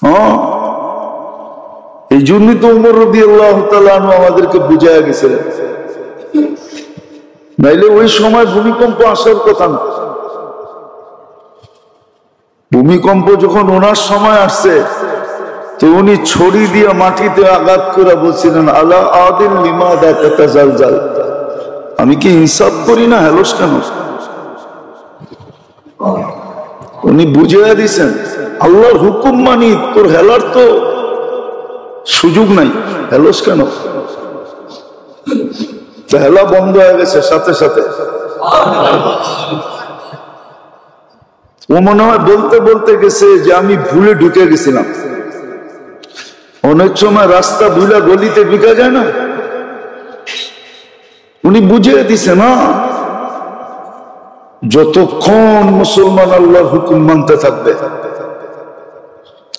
হ্যাঁ, এই জন্যই তো উমর রাদিয়াল্লাহু তাআলা আনহু আমাদেরকে বুঝায়া গেছিলেন, নাইলে ওই সময় ভূমিকম্প আসার কথা না। ভূমিকম্প যখন ওনার সময় আসছে তো উনি ছড়ি দিয়ে মাটিতে আঘাত করে বলছিলেন, আলা আদিল লিমাদা তাতাজালজাল, আমি কি ইনসাফ করি না, হেলোস কেন? উনি বুঝিয়ে দিয়েছেন আল্লাহর হুকুম মানি, তোর হেলার তো সুযোগ নাই, হেলোস কেন? হেলা বন্ধ হয়ে গেছে সাথে সাথে। ও মনে হয় বলতে বলতে গেছে যে আমি ভুলে ঢুকে গেছিলাম। অনেক সময় রাস্তা ভুলা গলিতে ঢুকা যায় না, উনি বুঝিয়ে দিছে না, যতক্ষণ মুসলমান আল্লাহর হুকুম মানতে থাকবে,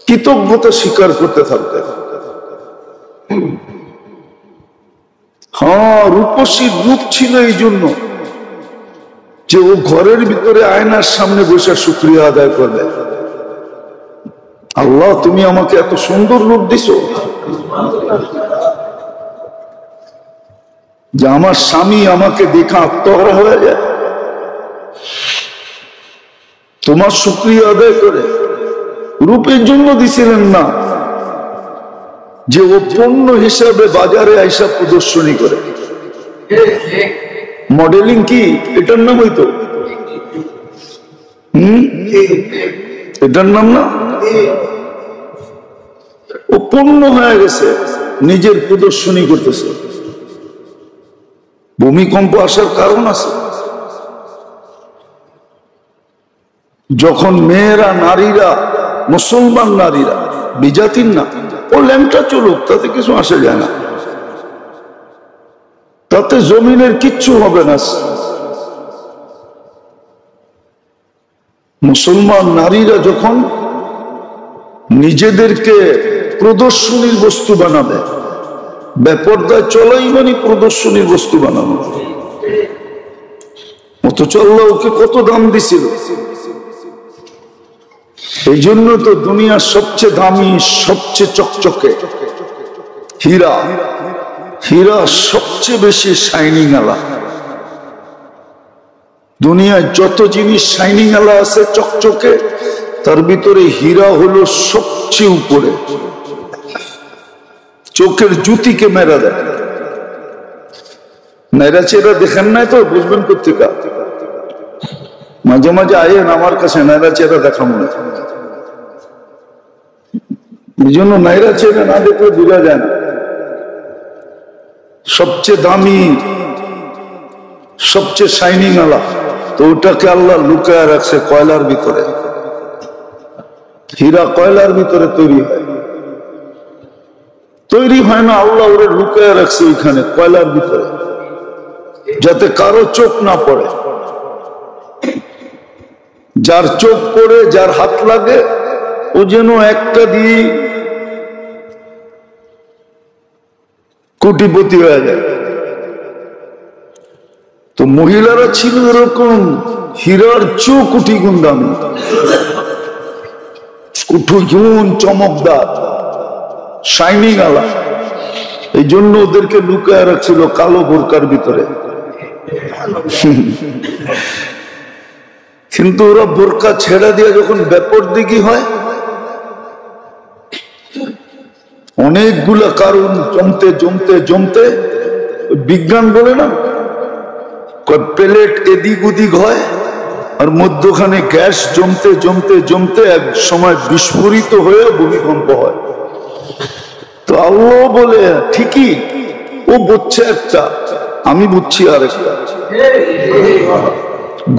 কৃতজ্ঞতা স্বীকার করতে থাকবে। হ্যাঁ, রূপসীর রূপ ছিল এই জন্য যে ও ঘরের ভিতরে আয়নার সামনে বসে শুকরিয়া আদায় করবে, আল্লাহ তুমি আমাকে এত সুন্দর রূপ দিছো যে আমার স্বামী আমাকে দেখা আত্মহারা হয়ে যায়, তোমার শুকরিয়া আদায় করে। রূপের জন্য দিছিলেন না যে ও পণ্য হিসাবে বাজারে আইসা প্রদর্শনী করে। মডেলিং কি এটার নাম হইতো? এটার নাম না, ও পণ্য হয়ে গেছে, নিজের প্রদর্শনী করতেছে। ভূমিকম্প আসার কারণ আছে। যখন মেয়েরা, নারীরা, মুসলমান নারীরা, বিজাতির না, ও ল্যাংটা চলুক, তাতে কিছু আসে যায় না, তাতে জমিনের কিচ্ছু হবে না। মুসলমান নারীরা যখন নিজেদেরকে প্রদর্শনীর বস্তু বানাবে, বেপরদায় চলাই মানে প্রদর্শনীর বস্তু বানানো, অথচ আল্লাহ ওকে কত দাম দিছিল। এই জন্য তো দুনিয়ার সবচেয়ে দামি, সবচেয়ে চকচকে হীরা, হীরা সবচেয়ে বেশি শাইনিং আলা। দুনিয়ায় যত জিনিস শাইনিং আলা আছে চকচকে, তার ভিতরে হীরা হলো সবচেয়ে উপরে, চোখের জ্যোতিকে মেরা দেয়। মেরা চেরা দেখেন নাই তো বুঝবেন কোথেকা। মাঝে মাঝে আয়েন আমার কাছে, নাইরা চেরা দেখা মনে, এই জন্য নাইরা চেরা না দেখলে বোঝা যায় না। সবচেয়ে দামি, সবচেয়ে শাইনিং আলা, তো ওটাকে আল্লাহ লুকায় রাখছে কয়লার ভিতরে। হীরা কয়লার ভিতরে তৈরি হয়, তৈরি হয় না, আল্লাহ ওরে লুকায় রাখছে ওইখানে কয়লার ভিতরে, যাতে কারো চোখ না পড়ে। যার চোখ পড়ে, যার হাত লাগে, ও যেন একটা দিয়ে কোটিপতি হয়ে যায়। তো মহিলারা ছিল এরকম হীরার চেয়েও কোটি গুণ দামি, কোটি গুণ চমকদার, শাইনিং আলা। এই জন্য ওদেরকে লুকায় রাখছিল কালো বোরকার ভিতরে। কিন্তু ওরা বোরকা ছেড়ে দিয়ে যখন বেপরদিগি হয়, অনেকগুলা কারণ জমতে জমতে জমতে, বিজ্ঞান বলে না, প্লেট এদিক ওদিক হয়, আর মধ্যখানে গ্যাস জমতে জমতে জমতে এক সময় বিস্ফোরিত হয়ে ভূমিকম্প হয়। তো আল্লাহ বলে ঠিকই, ও বুঝছে একটা, আমি বুঝছি আরেকটা।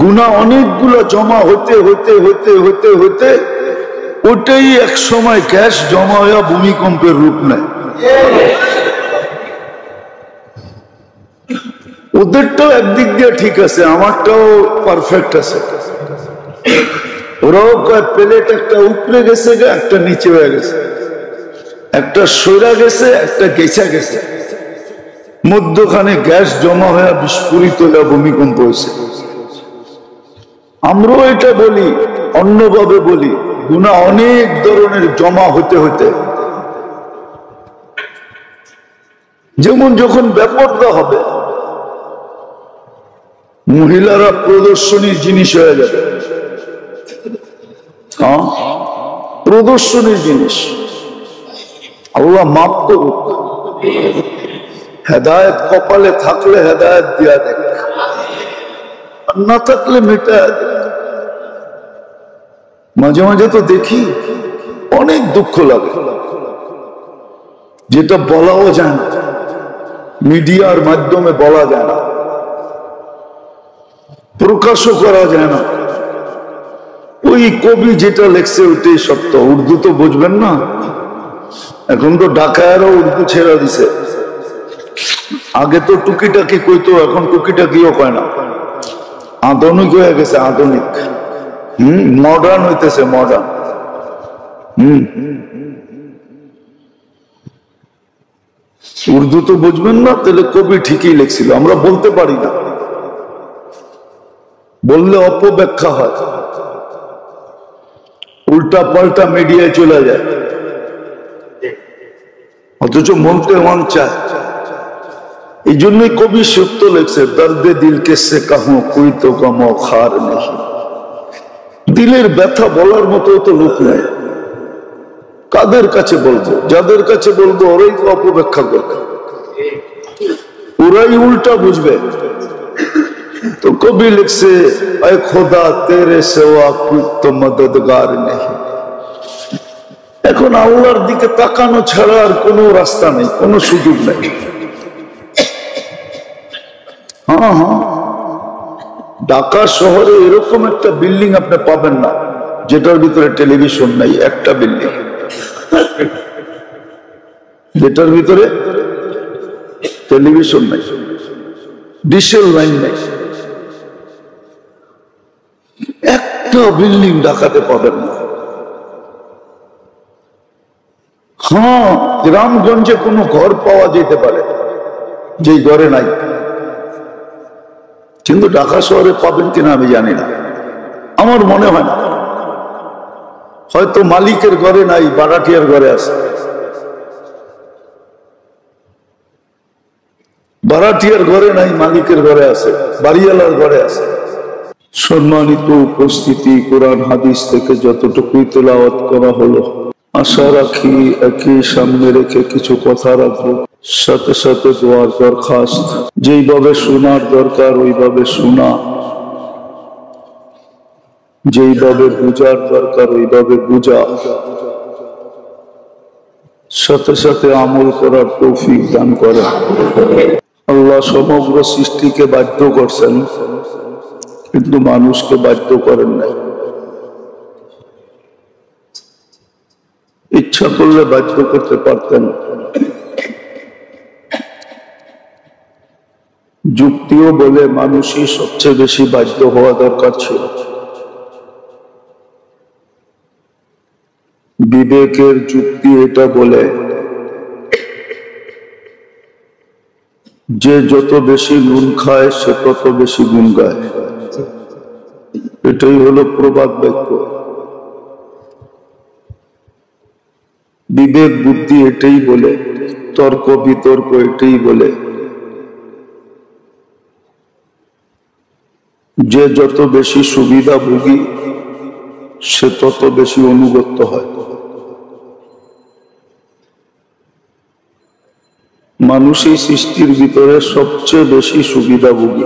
গুনাহ অনেকগুলো জমা হইতে হইতে হইতে হইতে হইতে ওটাই এক সময় গ্যাস জমা হয়ে ভূমিকম্পের রূপ নেয়। ওদেরটাও একদিক দিয়ে ঠিক আছে, আমারটাও পারফেক্ট আছে। ওরাও কয় প্লেট একটা উপরে গেছে, একটা নিচে হয়ে গেছে, একটা সইরা গেছে, একটা গেছা গেছে, মধ্যখানে গ্যাস জমা হয়ে বিস্ফোরিত হয়ে ভূমিকম্প হয়েছে। আমরাও এটা বলি, অন্যভাবে বলি, গুনাহ অনেক ধরনের জমা হতে হতে, যেমন যখন বেপরদা হবে মহিলারা প্রদর্শনীর জিনিস হয়ে যাবে। হ্যাঁ, প্রদর্শনীর জিনিস। আল্লাহ মাফ করুক। হেদায়েত কপালে থাকলে হেদায়েত দিয়া দেখ, আর না থাকলে মেটা দেখ। মাঝে মাঝে তো দেখি অনেক দুঃখ লাগে, যেটা বলাও যায় না, মিডিয়ার মাধ্যমে বলা যায় না, প্রকাশও করা যায় না। ওই কবি যেটা লেখছে ওইটাই সত্য। উর্দু তো বুঝবেন না, এখন তো ঢাকায়ও উর্দু ছেড়া দিছে। আগে তো টুকিটাকি কইতো, এখন টুকিটাকিও কয় না, আধুনিক হয়ে গেছে, আধুনিক। মডার্ন হইতেছে, মডার্ন। উর্দু তো বুঝবেন না, তাহলে কবি ঠিকই লিখছিল, আমরা বলতে পারি না, বললে অপব্যাখ্যা হয়, উল্টা পাল্টা মিডিয়ায় চলে যায়, অথচ মনতে মন চায়। এই জন্যই কবি সত্য লেখছে, দর্দে দিল কেসে কাহো কোই তো কামো খার নেই। দিলের ব্যথা বলার মতো তো লোক নেই, কাদের কাছে বলবো? যাদের কাছে বলবো ওরাই তো অপব্যাখ্যা করবে, ওরাই উল্টা বুঝবে। তো কবি লিখছে, এ খোদা তেরে সেওয়া কোই তো মদদগার নেই। এখন আল্লাহর দিকে তাকানো ছাড়া আর কোনো রাস্তা নেই, কোনো সুযোগ নেই। হ্যাঁ হ্যাঁ, ঢাকা শহরে এরকম একটা বিল্ডিং আপনি পাবেন না যেটার ভিতরে টেলিভিশন নাই। একটা বিল্ডিং যেটার ভিতরে টেলিভিশন নাই, ডিশেল লাইন নাই, একটা বিল্ডিং ঢাকাতে পাবেন না। হ্যাঁ, গ্রামগঞ্জে কোনো ঘর পাওয়া যেতে পারে যেই ঘরে নাই, কিন্তু ঢাকা শহরে পাবেন কিনা আমি জানি না, আমার মনে হয় না। হয়তো মালিকের ঘরে নাই, ভাড়াটিয়ার ঘরে আছে, ভাড়াটিয়ার ঘরে নাই, মালিকের ঘরে আছে, বাড়িওয়ালার ঘরে আছে। সম্মানিত উপস্থিতি, কোরআন হাদিস থেকে যতটুকুই তেলাওয়াত করা হলো, আশা রাখি একই সামনে রেখে কিছু কথা রাখবো, সাথে সাথে দোয়ার দরখাস্ত। যেইভাবে শোনার দরকার ওইভাবে শোনা, যেইভাবে বুঝার দরকার ওইভাবে বুঝা, সাথে সাথে আমল করার তৌফিক দান করেন। আল্লাহ সমগ্র সৃষ্টিকে বাধ্য করছেন, কিন্তু মানুষকে বাধ্য করেন নাই। ইচ্ছা করলে বাধ্য করতে পারতেন, যুক্তিও বলে মানুষই সবচেয়ে বেশি বাধ্য হওয়া দরকার ছিল। বিবেকের যুক্তি এটা বলে যে যত বেশি নুন খায় সে তত বেশি গুণ গায়। এটাই হলো প্রবাদ বাক্য। বিবেক বুদ্ধি এটাই বলে, তর্ক বিতর্ক এটাই বলে যে যত বেশি সুবিধাভোগী সে তত বেশি অনুগত হয়। মানুষই সৃষ্টির ভিতরে সবচেয়ে বেশি সুবিধাভোগী।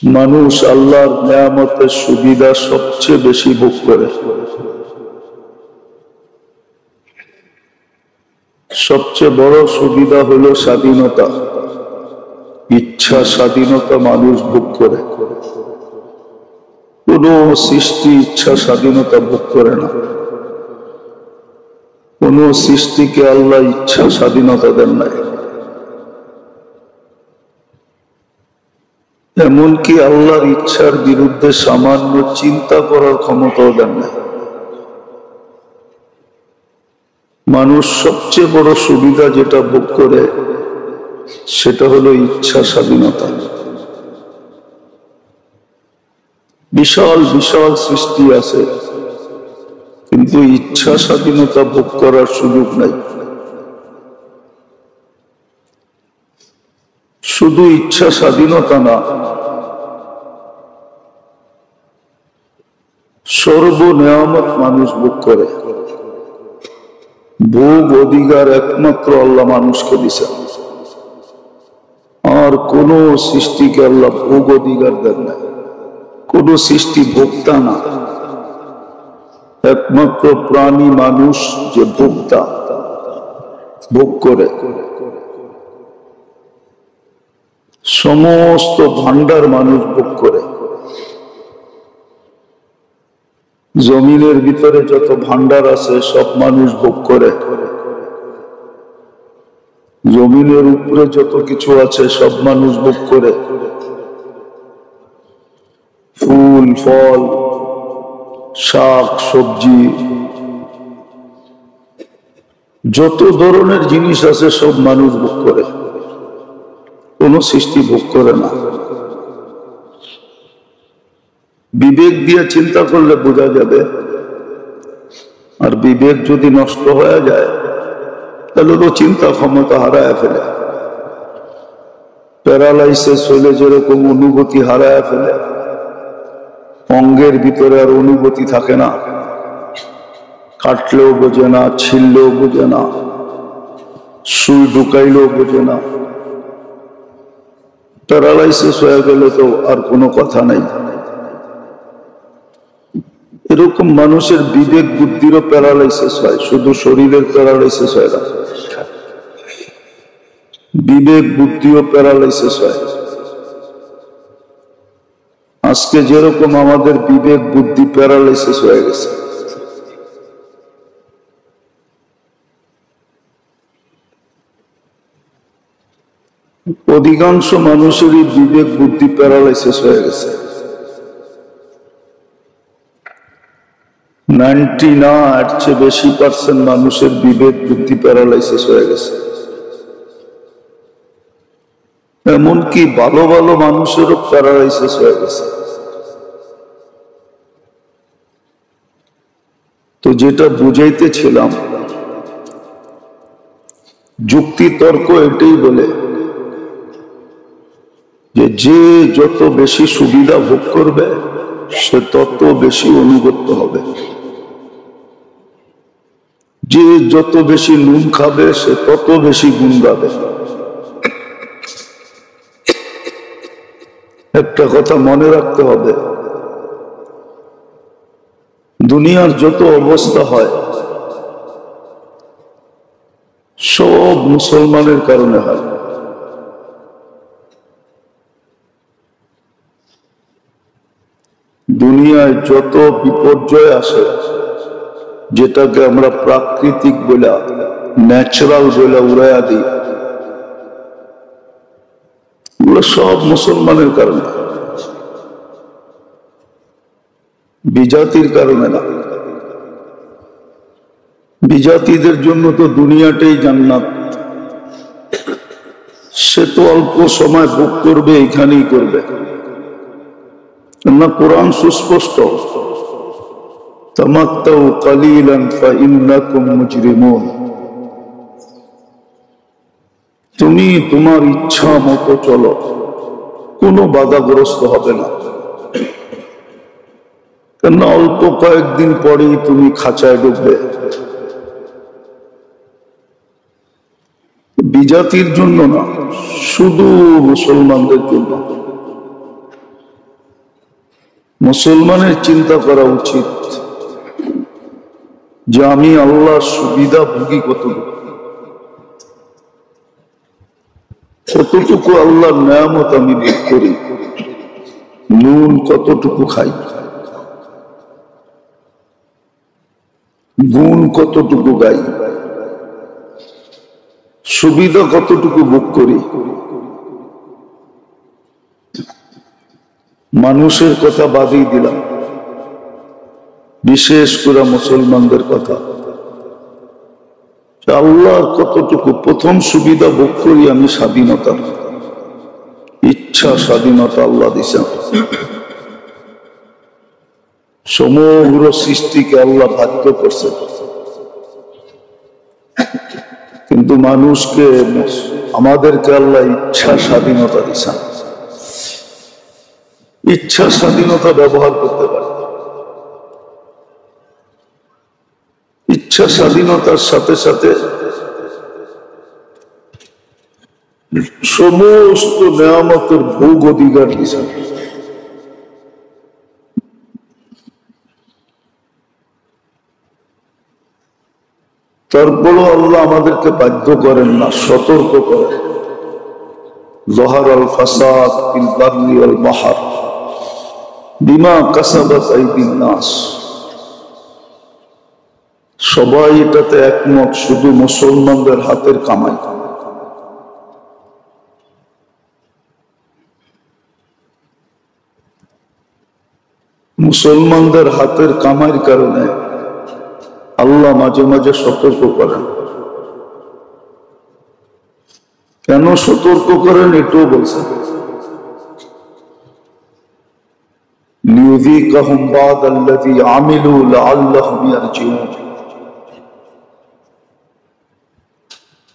মানুষ আল্লাহর নিয়ামতের সুবিধা সবচেয়ে বেশি ভোগ করে। সবচেয়ে বড় সুবিধা হলো স্বাধীনতা, ইচ্ছা স্বাধীনতা মানুষ ভোগ করে। কোন সৃষ্টি ইচ্ছা স্বাধীনতা ভোগ করে না। কোন সৃষ্টিকে আল্লাহ ইচ্ছা স্বাধীনতা দেন নাই। এমনকি আল্লাহর ইচ্ছার বিরুদ্ধে সামান্য চিন্তা করার ক্ষমতাও দেন না। মানুষ সবচেয়ে বড় সুবিধা যেটা ভোগ করে সেটা হলো ইচ্ছা স্বাধীনতা। বিশাল বিশাল সৃষ্টি আছে, কিন্তু ইচ্ছা স্বাধীনতা ভোগ করার সুযোগ নাই। শুধু ইচ্ছা স্বাধীনতা না, সর্ব নেয়ামত মানুষ ভোগ করে। ভোগ অধিকার একমাত্র আল্লাহ মানুষকে দিয়েছেন, আর কোন সৃষ্টিকে আল্লাহ ভোগ অধিকার দেন না। কোন সৃষ্টি ভোক্তা না, একমাত্র প্রাণী মানুষ যে ভোক্তা, ভোগ করে। সমস্ত ভান্ডার মানুষ ভোগ করে। জমিনের ভিতরে যত ভান্ডার আছে সব মানুষ ভোগ করে। জমিনের উপরে যত কিছু আছে সব মানুষ ভোগ করে। ফুল ফল, শাক সবজি, যত ধরনের জিনিস আছে সব মানুষ ভোগ করে, কোন সৃষ্টি ভোগ করে না। বিবেক দিয়ে চিন্তা করলে বোঝা যাবে। আর বিবেক যদি নষ্ট হয়ে যায় তাহলে তো চিন্তা ক্ষমতা হারায় ফেলে। প্যারালাইসিস হলে যেরকম অনুভূতি হারায় ফেলে, অঙ্গের ভিতরে আর অনুভূতি থাকে না, কাটলেও বোঝে না, ছিললেও বোঝে না, সুই ঢুকাইলেও বোঝে না। প্যারালাইসিস হয়ে গেলে তো আর কোনো কথা নাই। এরকম মানুষের বিবেক বুদ্ধিরও প্যারালাইসিস হয়, শুধু শরীরের প্যারালাইসিস হয় না, বিবেক বুদ্ধিও প্যারালাইসিস হয়। আজকে যেরকম আমাদের বিবেক বুদ্ধি প্যারালাইসিস হয়ে গেছে। অধিকাংশ মানুষেরই বিবেক বুদ্ধি প্যারালাইসিস হয়ে গেছে। 90 না, এর চেয়ে বেশি % মানুষের বিবেক বুদ্ধি প্যারালাইসিস হয়ে গেছে। এমনকি ভালো ভালো মানুষেরও প্যারালাইসিস হয়ে গেছে। তো যেটা বুঝাইতেছিলাম, যুক্তি তর্ক এটাই বলে যে যে যত বেশি সুবিধা ভোগ করবে সে তত বেশি অনুগত হবে, যে যত বেশি নুন খাবে সে তত বেশি গুণ গাবে। একটা কথা মনে রাখতে হবে, দুনিয়ার যত অবস্থা হয় সব মুসলমানের কারণে হয়। দুনিয়ায় যত বিপর্যয় আসে, যেটাকে আমরা প্রাকৃতিক বলে, ন্যাচারাল বলে উড়াইয়া দিই, এগুলো সব মুসলমানের কারণে, বিজাতির কারণে না। বিজাতিদের জন্য তো দুনিয়াটাই জান্নাত, সে তো অল্প সময় ভোগ করবে, এখানেই করবে না। কোরআন সুস্পষ্ট, তামাত্তাউ কালিলান ফাইন্নাকুম মুজরিমুন। তুমি তোমার ইচ্ছা মতো চলো, কোনো বাধাগ্রস্ত হবে না, কেননা অল্প কয়েকদিন পরেই তুমি খাঁচায় ঢুকবে। বিজাতির জন্য না, শুধু মুসলমানদের জন্য। মুসলমানের চিন্তা করা উচিত যে আমি আল্লাহর সুবিধা ভোগী কতটুকু আল্লাহর নেয়ামত আমি ভোগ করি, নুন কতটুকু খাই, গুণ কতটুকু গাই, সুবিধা কতটুকু ভোগ করি। মানুষের কথা বাদই দিলাম, বিশেষ করে মুসলমানদের কথা। আল্লাহর কতটুকু প্রথম সুবিধা ভোগ করি আমি, স্বাধীনতা, ইচ্ছা স্বাধীনতা আল্লাহ দিছেন। সমগ্র সৃষ্টিকে আল্লাহ বাধ্য করছেন, কিন্তু মানুষকে আমাদেরকে আল্লাহ ইচ্ছা স্বাধীনতা দিচ্ছেন। ইচ্ছা স্বাধীনতা ব্যবহার করতে পারে। ইচ্ছা স্বাধীনতার সাথে সাথে সমস্ত নেয়ামতের ভোগ অধিকার দিচ্ছেন। তারপরও আল্লাহ আমাদেরকে বাধ্য করেন না, সতর্ক করেন। যহারাল ফাসাদ ফিল বাররি ওয়াল বাহর বিমা কাসাবাত আইদিন নাস। সবাই এটাতে একমত, শুধু মুসলমানদের হাতের কামাই। মুসলমানদের হাতের কামাইয়ের কারণে আল্লাহ মাঝে মাঝে সতর্ক করেন। কেন সতর্ক করেন এটাও বলছেন, লিয়ুযীকাহুম বা'দাল্লাযী আমিলু লাআল্লাহুম ইয়ারজিউন।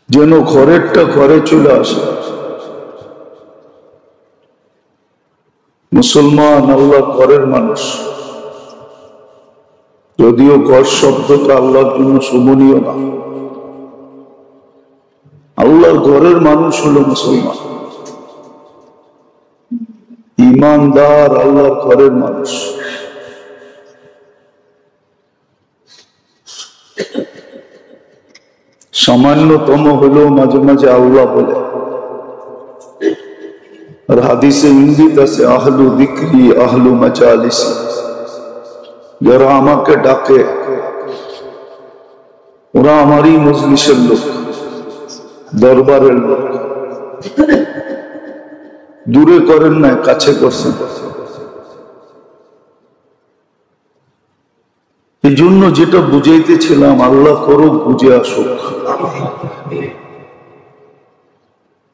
যেন ঘরেরটা ঘরে চলে আসে। মুসলমান আল্লাহর ঘরের মানুষ, যদিও ঘর শব্দটা আল্লাহর জন্য শোভনীয় না। আল্লাহর ঘরের মানুষ হলো মুসলমান, ঈমানদার আল্লাহর ঘরের মানুষ। সামান্যতম হলেও মাঝে মাঝে আল্লাহ বলে। আর হাদিসে ইঙ্গিত আছে, আহলু যিকরি আহলু মাজালিসি। যারা আমাকে ডাকে ওরা আমারই মজলিসের লোক, দরবারের লোক। দূরে করেন না, কাছে করছেন। এই জন্য যেটা বুঝাইতেছিলাম, আল্লাহ করুক, বুঝে আসুক।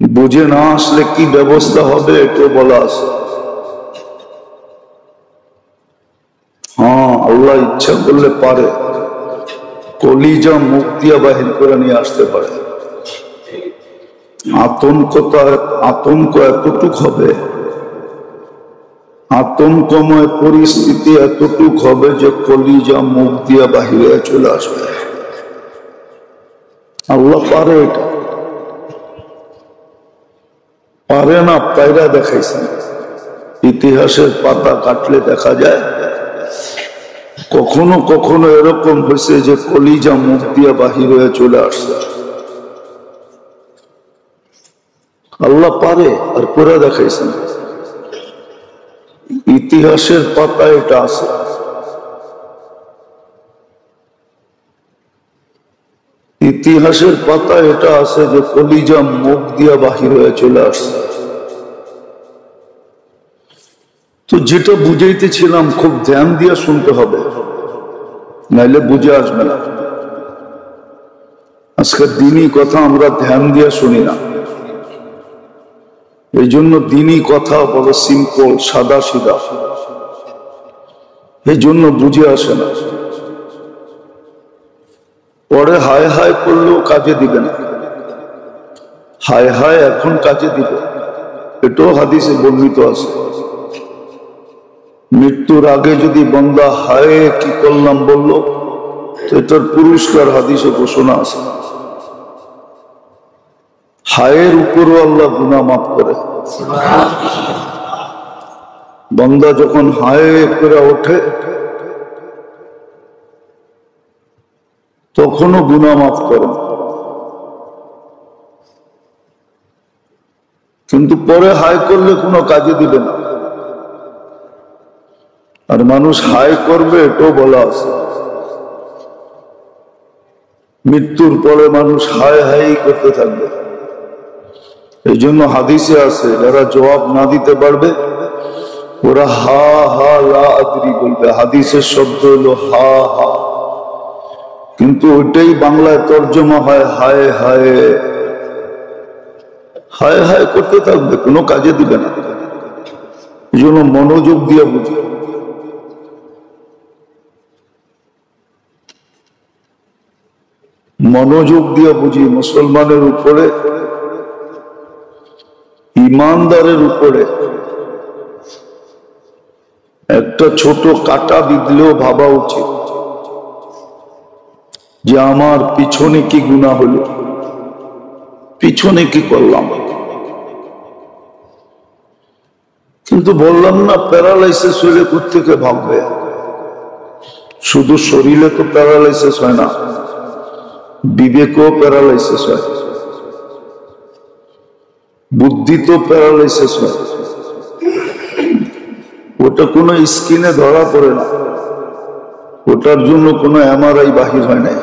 বুঝে না আসলে কি ব্যবস্থা হবে এটা বলা আছে। হ্যাঁ, আল্লাহ ইচ্ছা করলে পারে, কলিজা মুখ দিয়া বাহির করে নিয়ে আসতে পারে। আতঙ্ক এতটুক হবে, আতঙ্কময় পরিস্থিতি এতটুক হবে যে কলিজা মুখ দিয়া বাহিরে চলে আসবে। আল্লাহ পারে, এটা পারে না পায়রা দেখাইছেন। ইতিহাসের পাতা কাটলে দেখা যায় কখনো কখনো এরকম হয়েছে যে কলিজা মুখ দিয়া বাহির হয়ে চলে আসছে। আল্লাহ পারে, আর পুরা দেখাইছেন। ইতিহাসের পাতা এটা আছে। ইতিহাসের পাতা এটা আছে যে কলিজা মুখ দিয়া বাহির হয়ে চলে আসছে। তো যেটা বুঝাইতেছিলাম, খুব ধ্যান দিয়ে শুনতে হবে, নাইলে বুঝে আসবে না। আজকের দিনই কথা আমরা ধ্যান দিয়ে শুনি না। এই জন্য দিনই কথা বড় সিম্পল, সাদা সিধা, এই জন্য বুঝে আসে না। পরে হায় হায় করলেও কাজে দিবে না। হায় হায় এখন কাজে দিবে, এটাও হাদিসে বর্ণিত আছে। মৃত্যুর আগে যদি বান্দা হায় কি করলাম বলল, তো এটার পুরস্কার হাদিসে ঘোষণা আছে। হায়ের উপরও আল্লাহ গুনাহ মাফ করে। বান্দা যখন হায় করে ওঠে তখনও গুনাহ মাফ করে, কিন্তু পরে হায় করলে কোনো কাজে দিবে না। আর মানুষ হায় করবে এটাও বলা আছে। মৃত্যুর পরে মানুষ হায় হাই করতে থাকবে। এই জন্য হাদিসে আছে, যারা জবাব না দিতে পারবে ওরা হা হা লা আদরি বলবে। হাদিসের শব্দ হলো হা হা, কিন্তু ওইটাই বাংলায় তর্জমা হয় হায় হায়। হায় হায় করতে থাকবে, কোনো কাজে দিবে না। এই জন্য মনোযোগ দিয়ে বুঝে। মনোযোগ দিয়ে বুঝি, মুসলমানের উপরে, ইমানদারের উপরে একটা ছোট কাটা বিঁধলেও ভাবা উচিত যে আমার পিছনে কি গুনাহ হলো, পিছনে কি করলাম। কিন্তু বললাম না, প্যারালাইসিস হলে কোত্থেকে ভাববে। শুধু শরীরে তো প্যারালাইসিস হয় না, বিবেকও প্যারালাইসিস হয়, বুদ্ধি তো প্যারালাইসিস হয়। ওটা কোনো স্কিনে ধরা পড়ে না, ওটার জন্য কোনো এমআরআই বাহির হয় নাই।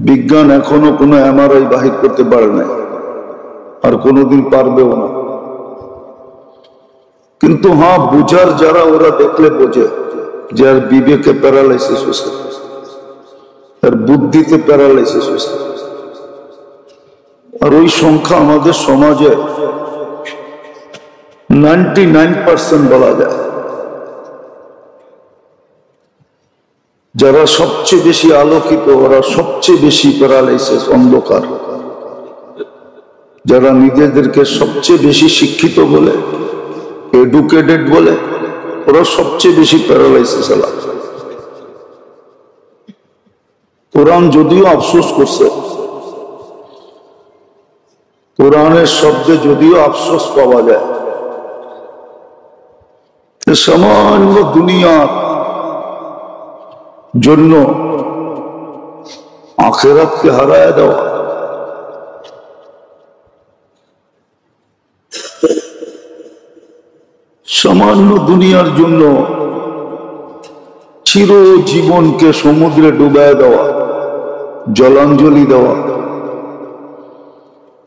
বিজ্ঞান এখনো কোনো এমআরআই বাহির করতে পারে নাই, আর কোনোদিন পারবেও না। কিন্তু হ্যাঁ, বুঝার যারা, ওরা দেখলে বোঝে যে আর বিবেকে প্যারালাইসিস হয়েছে, আর বুদ্ধিতে প্যারালাইসিস হয়েছে। আর ওই সংখ্যা আমাদের সমাজে 99% বলা যায়। যারা সবচেয়ে বেশি আলোকিত, ওরা সবচেয়ে বেশি প্যারালাইসিস, অন্ধকার। যারা নিজেদেরকে সবচেয়ে বেশি শিক্ষিত বলে, এডুকেটেড বলে, ওরা সবচেয়ে বেশি প্যারালাইসিস এলা। কোরআন যদিও আফসোস করছে, কোরআনের শব্দে যদিও আফসোস পাওয়া যায়, সামান্য দুনিয়ার জন্য আখিরাতকে হারায় দেওয়া, সামান্য দুনিয়ার জন্য চিরজীবনকে সমুদ্রে ডুবায় দেওয়া, জলাঞ্জলি দেওয়া।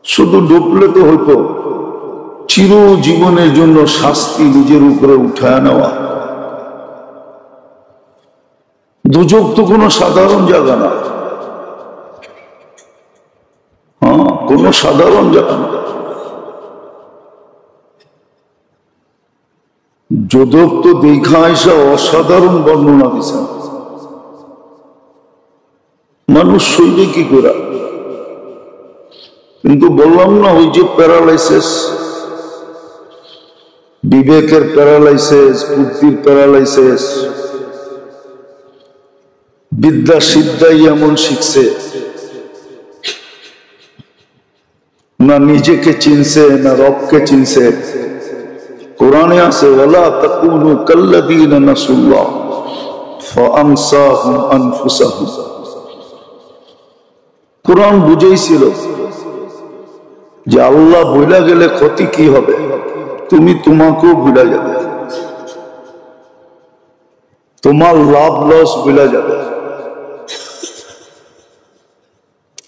শুধু ডুবলে তো হতো, চিরজীবনের জন্য শাস্তি নিজের উপরে উঠায় নেওয়া। দুজক তো কোনো সাধারণ জায়গা না, হ্যাঁ, কোনো সাধারণ জায়গা না। যোদক তো দেখা এসে অসাধারণ বর্ণনা দিচ্ছেন। মানুষ সইবে কি করে? কিন্তু বললাম না, ওই যে প্যারালাইসিস, বিবেকের প্যারালাইসিস, বুদ্ধির প্যারালাইসিস, বিদ্যা সিদ্ধাই এমন শিখছে, না নিজেকে চিনছে, না রবকে চিনছে। কোরআনে আছে, ওয়ালা তাকুনু কাল্লাযীনা নাসুল্লাহ ফাআনসাহুম আনফুসাহুম। কোরআন বুঝাইছিল যে আল্লাহ ভুলা গেলে ক্ষতি কি হবে, তুমি তোমাকেও ভুলা যাবে, তোমার লাভ লস ভুলা যাবে,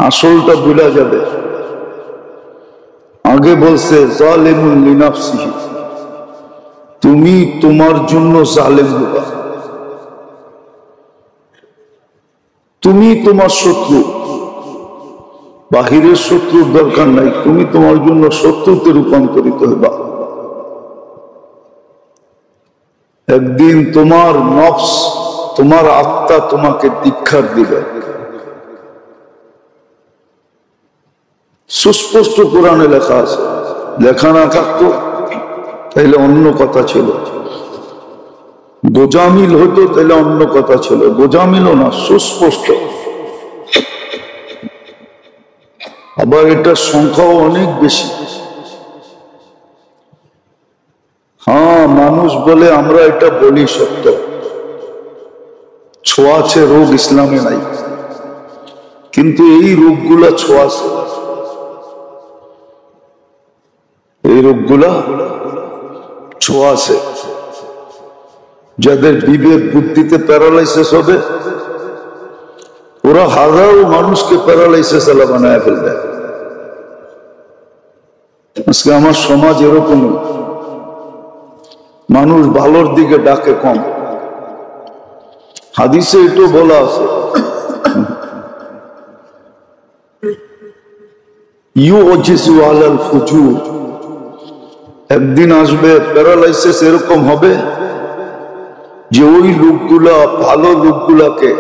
আসলটা ভুলা যাবে। আগে বলছে যালিমুন লিনাফসিহি, তুমি তোমার জন্য জালেম হবা, তুমি তোমার শত্রু। বাহিরের শত্রুর দরকার নাই, তুমি তোমার জন্য শত্রুতে রূপান্তরিত হবা। একদিন তোমার নফস, তোমার আত্মা তোমাকে দীক্ষার দিবে। সুস্পষ্ট কোরআনে লেখা আছে। লেখা না থাকতো তাইলে অন্য কথা ছিল, গোজামিল হতো তাইলে অন্য কথা ছিল। গোজামিলও না, সুস্পষ্ট। আবার এটার সংখ্যাও অনেক বেশি। হ্যাঁ, মানুষ বলে আমরা এটা বলি সত্য, ছোঁয়াচে রোগ ইসলামে নাই, কিন্তু এই রোগগুলা ছোঁয়াচে, এই রোগগুলা ছোঁয়াচে। যাদের বিবেক বুদ্ধিতে প্যারালাইসিস হবে, ওরা হাজারো মানুষকে প্যারালাইসিস আলা বানায় ফেলবে। আজকে আমার সমাজ এরকম, মানুষ ভালোর দিকে ডাকে কম। হাদিসে এটাও বলা আছে, ইউজিসু আলাল ফুজুর, একদিন আসবে প্যারালাইসিস এরকম হবে যে ওই লোকগুলা ভালো লোকগুলাকে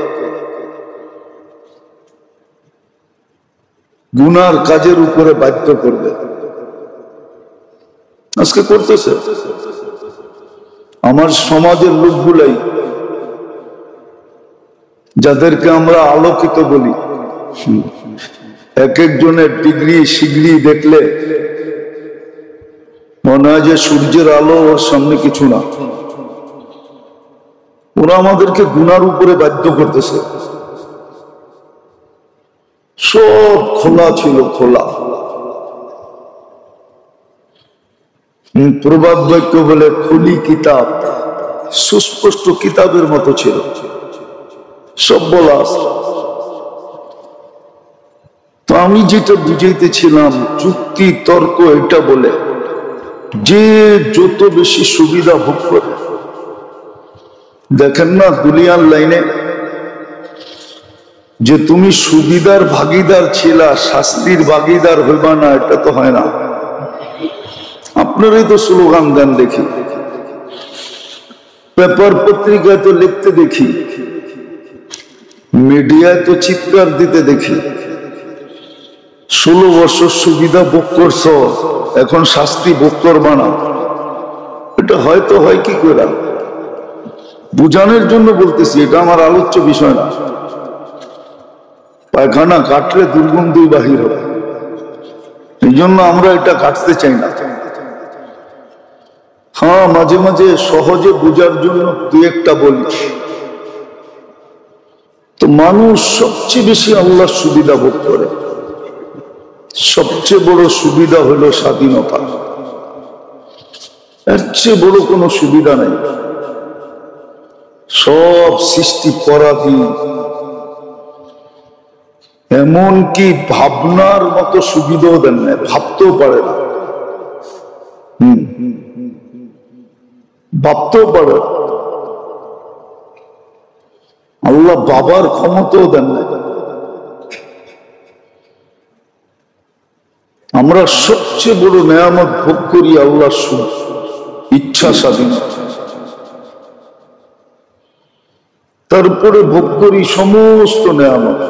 গুনার কাজের উপরে বাধ্য করবে। আজকে করতেছে আমার সমাজের লোকগুলাই, যাদেরকে আমরা আলোকিত বলি। এক একজনের ডিগ্রি শিগ্রি দেখলে মনে হয় যে সূর্যের আলো ওর সামনে কিছু না। ওরা আমাদেরকে গুনার উপরে বাধ্য করতেছে। সব খোলা ছিল, খোলা। প্রবাদ বাক্য বলে খুলি কিতাব, সুস্পষ্ট কিতাবের মতো ছিল, সব বলা আছে। তো আমি যেটা বুঝাইতেছিলাম, যুক্তি তর্ক এটা বলে যে যত বেশি সুবিধা ভোগ করে, দেখেন না দুনিয়ার লাইনে যে তুমি সুবিধার ভাগিদার ছিলা, শাস্তির ভাগিদার হইবা না, এটা তো হয় না। আপনারাই তো স্লোগান দেন দেখি, পেপার পত্রিকায় তো লিখতে দেখি, মিডিয়ায় তো চিৎকার দিতে দেখি, 16 বছর সুবিধা ভোগ করছ, এখন শাস্তি ভোগ করবা না। এটা হয়তো হয় কি করে, বুঝানোর জন্য বলতেছি, এটা আমার আলোচ্য বিষয় না। পায়খানা কাটলে দুর্গন্ধ বাহির হবে, এই জন্য আমরা এটা কাটতে চাই না। হ্যাঁ, মাঝে মাঝে সহজে বোঝার জন্য দু একটা বলি। তো মানুষ সবচেয়ে বেশি আল্লাহর সুবিধা ভোগ করে। সবচেয়ে বড় সুবিধা হলো স্বাধীনতা। এর চেয়ে বড় কোনো সুবিধা নাই। সব সৃষ্টি পরাধীন, এমনকি ভাবনার মতো সুবিধাও দেন না, ভাবতেও পারে না। ভাবতেও পারে না। আল্লাহ বাবার ক্ষমতাও দেন না। আমরা সবচেয়ে বড় নেয়ামত ভোগ করি আল্লাহর ইচ্ছা স্বাধীনতা। তারপরে ভোগ করি সমস্ত নেয়ামত।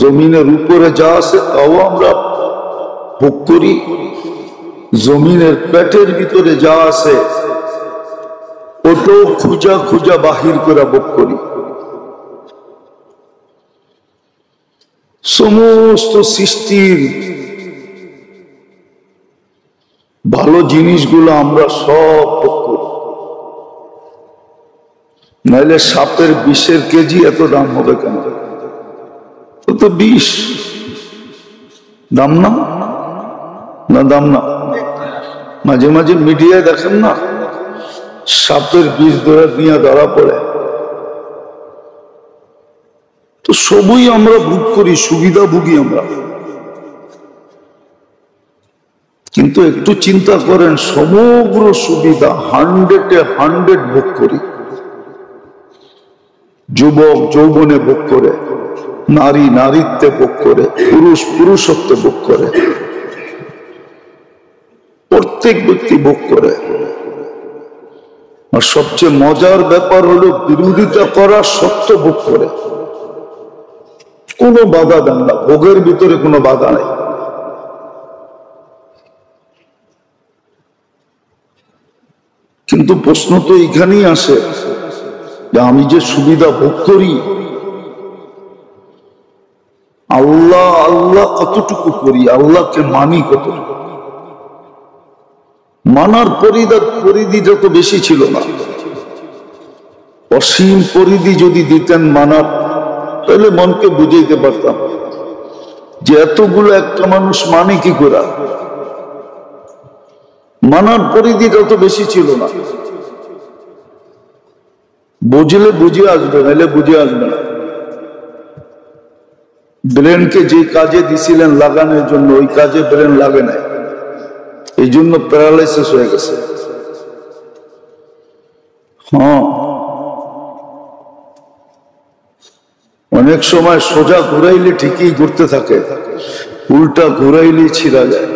জমিনের উপরে যা আছে তাও আমরা ভোগ করি, জমিনের পেটের ভিতরে যা আছে ওটাও খুঁজা খুঁজা বাহির করে ভোগ করি। সমস্ত সৃষ্টির ভালো জিনিসগুলো আমরা সব ভোগ করি। নাইলে সাপের বিষের কেজি এত দাম হবে কেন? তো বিষ দাম না, না দাম না। মাঝে মাঝে মিডিয়ায় দেখেন না, সাপের বিষ নিয়ে ধরা পড়ে। তো সবই আমরা ভোগ করি, সুবিধা ভোগী আমরা। কিন্তু একটু চিন্তা করেন, সমগ্র সুবিধা 100-এ 100 ভোগ করি। যুবক যৌবনে ভোগ করে, নারী নারীত্বে ভোগ করে, পুরুষ পুরুষত্বে ভোগ করে, প্রত্যেক ব্যক্তি ভোগ করে। আর সবচেয়ে মজার ব্যাপার হলো বিরোধিতা করা সত্ত্বেও ভোগ করে। কোনো বাধা দেন না, ভোগের ভিতরে কোনো বাধা নাই। কিন্তু প্রশ্ন তো এখানেই আসে যে আমি যে সুবিধা ভোগ করি, আল্লাহ আল্লাহ কতটুকু করি, আল্লাহকে মানি কতটুকু? মানার পরিধি যত বেশি ছিল না। অসীম পরিধি যদি দিতেন মানার, তাহলে মনকে বুঝাইতে পারতাম যে এতগুলো একটা মানুষ মানে কি করে। মানার পরিধি যত বেশি ছিল না। বুঝলে বুঝে আসবে, নাহলে বুঝে আসবে না। ব্রেনকে যে কাজে দিছিলেন লাগানোর জন্য, ওই কাজে ব্রেন লাগে নাই, এই জন্য প্যারালাইসিস হয়ে গেছে। হ্যাঁ, অনেক সময় সোজা ঘুরাইলে ঠিকই ঘুরতে থাকে, উল্টা ঘুরাইলে ছিঁড়া যায়।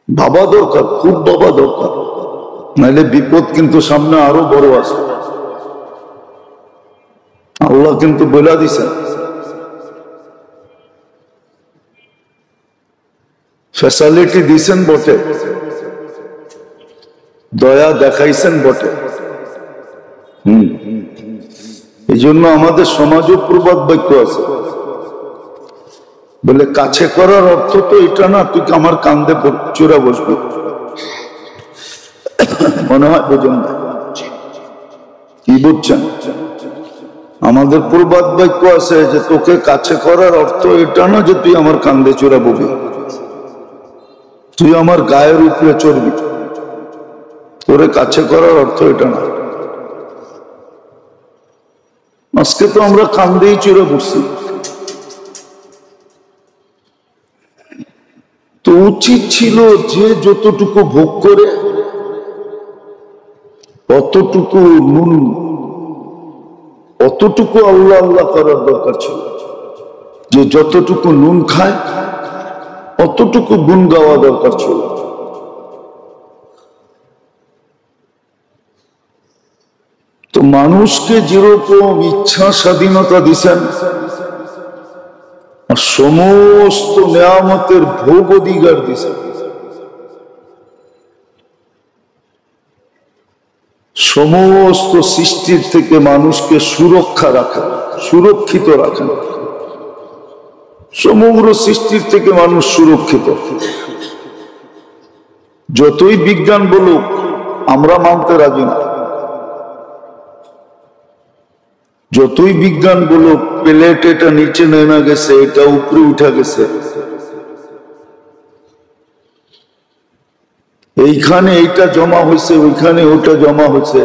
ভাবা দরকার, খুব ভাবা দরকার, নাহলে বিপদ কিন্তু সামনে আরো বড় আছে। আল্লাহ কিন্তু বলে দিছেন ফ্যাসিলিটি দিয়েছেন বটে, দয়া দেখাইছেন বটে। এই জন্য আমাদের সমাজও প্রবাদ বাক্য আছে, বলে কাছে করার অর্থ তো এটা না তুই আমার কান্দে চূড়া বসবি। মনে হয় বোঝেন না, কি বুঝছেন? আমাদের প্রবাদ বাক্য আছে যে তোকে কাছে করার অর্থ এটা না যে তুই আমার কান্দে চূড়া ববি, তুই আমার গায়ের উপরে চড়বি। তোরে কাছে করার অর্থ এটা না। আজকে তো আমরা কান্দেই চড়ে বসছি। তো উচিত ছিল যে যতটুকু ভোগ করে অতটুকু নুন, অতটুকু আল্লাহ আল্লাহ করার দরকার ছিল। যে যতটুকু নুন খায় অতটুকু গুণ গাওয়া দরকার ছিল। তো মানুষকে যেরকম ইচ্ছা স্বাধীনতা দিছেন, আর সমস্ত নেয়ামতের ভোগ অধিকার দিছেন, সমস্ত সৃষ্টির থেকে মানুষকে সুরক্ষা রাখেন, সুরক্ষিত রাখেন। সমগ্র সৃষ্টির থেকে মানুষ সুরক্ষিত। যতই বিজ্ঞান বলুক আমরা মানতে রাজি না। যতই বিজ্ঞান বলুক প্লেট এটা নিচে নেমে গেছে, এটা উপরে উঠে গেছে, এইখানে এইটা জমা হয়েছে, ওইখানে ওটা জমা হয়েছে,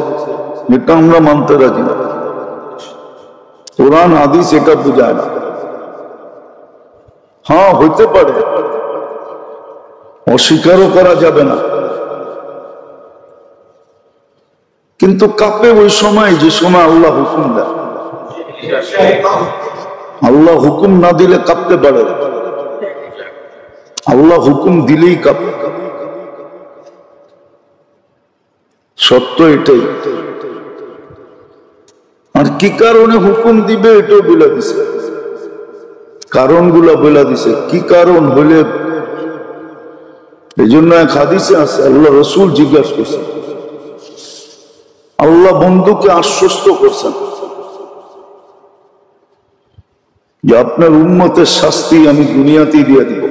এটা আমরা মানতে রাজি না। কোরআন হাদিস এটা বুঝায় না। হ্যাঁ হইতে পারে, অস্বীকারও করা যাবে না, কিন্তু কাঁপে ওই সময় যে সময় আল্লাহ হুকুম দেয়। আল্লাহ হুকুম না দিলে কাঁপতে পারে, আল্লাহ হুকুম দিলেই কাঁপে। সত্য এটাই। আর কি কারণে হুকুম দিবে এটাও বলে দিছে, কারণগুলা বলে দিছে। কি কারণ হলে, এই জন্য এক হাদিসে আছে আল্লাহ রসুল জিজ্ঞাসা করছেন, আল্লাহ বন্ধুকে আশ্বস্ত করছেন যে আপনার উম্মতের শাস্তি আমি দুনিয়াতেই দিয়ে দিব,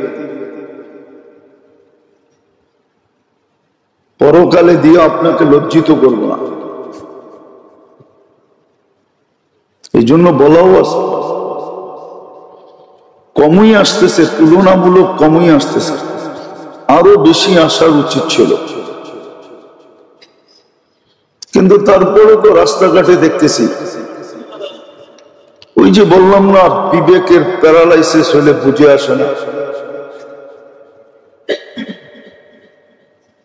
পরকালে দিয়ে আপনাকে লজ্জিত করব না। এই জন্য বলাও আছে, কমই আসতেছে, তুলনামূলক কমই আসতেছে, আরো বেশি আসার উচিত ছিল। কিন্তু তারপরে তো রাস্তাঘাটে দেখতেছি, ওই যে বললাম না, বিবেকের প্যারালাইসিস হলে বুঝে আসে না।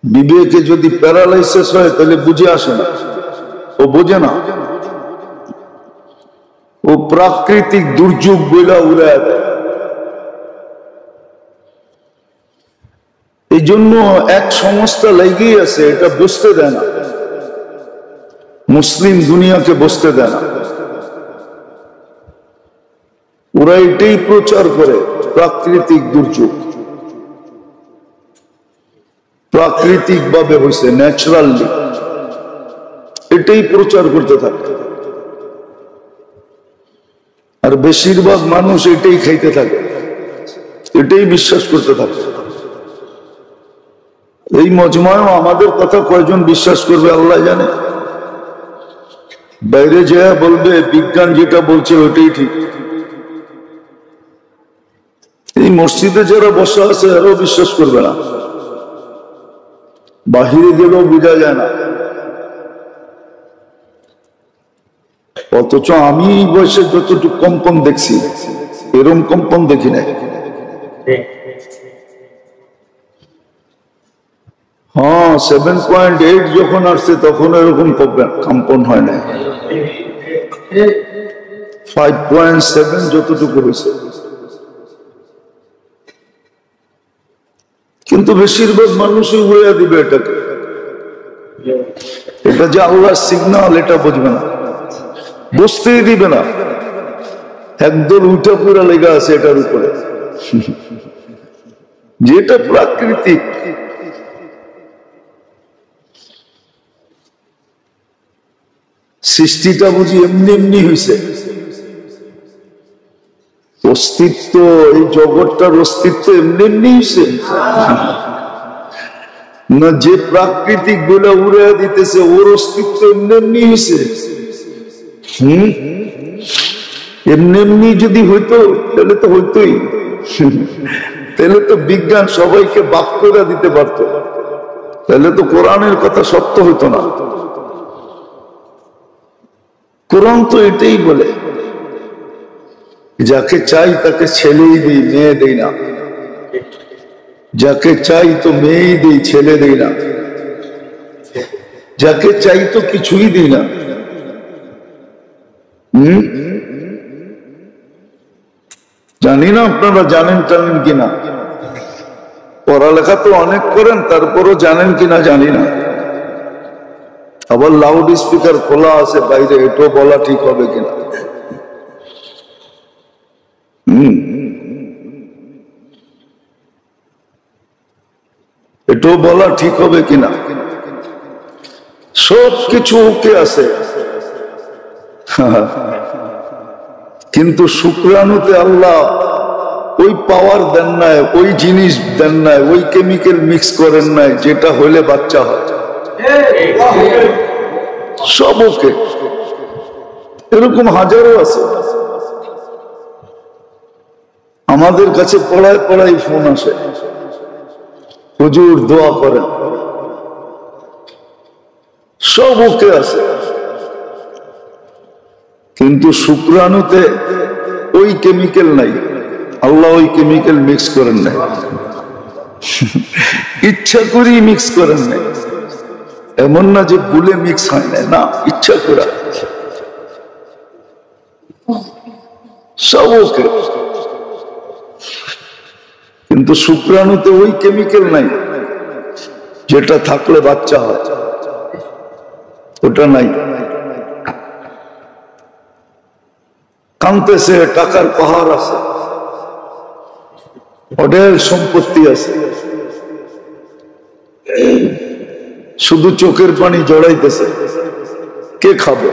বিবেকে যদি প্যারালাইসিস হয় তাহলে বুঝে আসে না, ও বোঝে না, ও প্রাকৃতিক দুর্যোগ বইলা উড়ায় দেয়। এই জন্য এক সংস্থা লেগেই আছে, এটা বুঝতে দেয় না, মুসলিম দুনিয়াকে বুঝতে দেয় না। ওরা এটাই প্রচার করে, প্রাকৃতিক দুর্যোগ প্রাকৃতিক ভাবে হয়েছে, ন্যাচারালি, এটাই প্রচার করতে থাকে। আর বেশিরভাগ মানুষ এটাই খাইতে থাকে, এটাই বিশ্বাস করতে থাকে। এই মজমায়ও আমাদের কথা কয়জন বিশ্বাস করবে আল্লাহ জানে। বাইরে যায় বলবে বিজ্ঞান যেটা বলছে ওটাই ঠিক। এই মসজিদে যারা বসা আছে এরাও বিশ্বাস করবে না, বাহিরে গেলেও বোঝা যায় না। অথচ আমি এই বয়সে যতটুকু কম্পন দেখছি এরকম কম্পন দেখি নাই। হ্যাঁ 7.8 যখন আসছে তখন এরকম কম্পন হয় না, 5.7 যতটুকু হয়েছে। কিন্তু বেশিরভাগ মানুষই উড়িয়ে দিবে এটাকে, এটা যে আল্লাহর সিগন্যাল এটা বুঝবে না, বুঝতেই দিবে না। একদল উঠা পুরা লেগে আছে এটার উপরে। যেটা প্রাকৃতিক। সৃষ্টিটা বুঝি এমনি এমনি হয়েছে? অস্তিত্ব, এই জগৎটার অস্তিত্ব এমনি এমনি হয়েছে না? যে প্রাকৃতিক বলে উড়ে দিতেছে ওর অস্তিত্ব এমনি এমনি হয়েছে? এমনি এমনি যদি হইতো তাহলে তো হইতোই, তাহলে তো বিজ্ঞান সবাইকে বাক্যটা দিতে পারতো, তাহলে তো কোরআনের কথা সত্য হইতো না। কোরআন তো এটাই বলে, যাকে চাই তাকে ছেলেই দিই, মেয়ে দেই না। যাকে চাই তো মেয়েই দিই, ছেলে দেই না। যাকে চাই তো কিছুই দিই না। জানি না আপনারা জানেন টানেন কিনা, পড়ালেখা তো অনেক করেন, তারপরও জানেন কিনা জানি না। আবার লাউড স্পিকার খোলা আছে বাইরে, এটাও বলা ঠিক হবে কিনা। এটাও বলা ঠিক হবে কিনা। সব কিছু ওকে আছে, কিন্তু শুক্রাণুতে আল্লাহ ওই পাওয়ার দেন নাই, ওই জিনিস দেন নাই, ওই কেমিক্যাল মিক্স করেন নাই যেটা হইলে বাচ্চা হয়। সব ওকে। এরকম হাজারো আছে। আমাদের কাছে পড়ায় পড়াই ফোন আসে, হুজুর দোয়া করেন। সব ওকে আছে, কিন্তু শুক্রাণুতে ওই কেমিক্যাল নাই। আল্লাহ ওই কেমিক্যাল মিক্স করেন নাই, ইচ্ছা করি মিক্স করেন নাই। এমন না যে ভুলে মিক্স হয় না, না, ইচ্ছা করা সব ওকে। কিন্তু শুক্রাণুতে ওই কেমিক্যাল নাই যেটা থাকলে বাচ্চা হয়, ওটা নাই। কানতেছে, টাকার পাহাড় আছে, অঢেল সম্পত্তি আছে, শুধু চোখের পানি জড়াইতেছে। কে খাবে,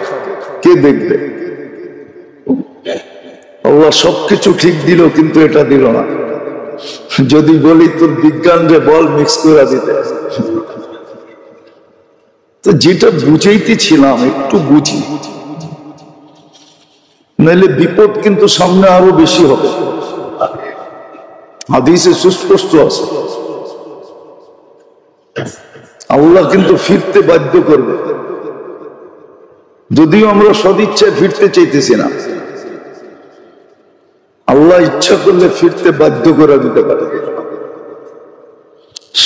কে দেখবে? আল্লাহ সবকিছু ঠিক দিল, কিন্তু এটা দিল না। যদি বলি তোর বিজ্ঞান রে বল মিক্স করে দিতে, তো যেটা বুঝাইতেছিলাম একটু বুঝি, নাহলে বিপদ কিন্তু সামনে আরো বেশি হবে। হাদিসে সুস্পষ্ট আছে, আল্লাহ কিন্তু ফিরতে বাধ্য করবে। যদিও আমরা সদিচ্ছায় ফিরতে চাইতেছি না, আল্লাহ ইচ্ছা করলে ফিরতে বাধ্য করে দিতে পারে।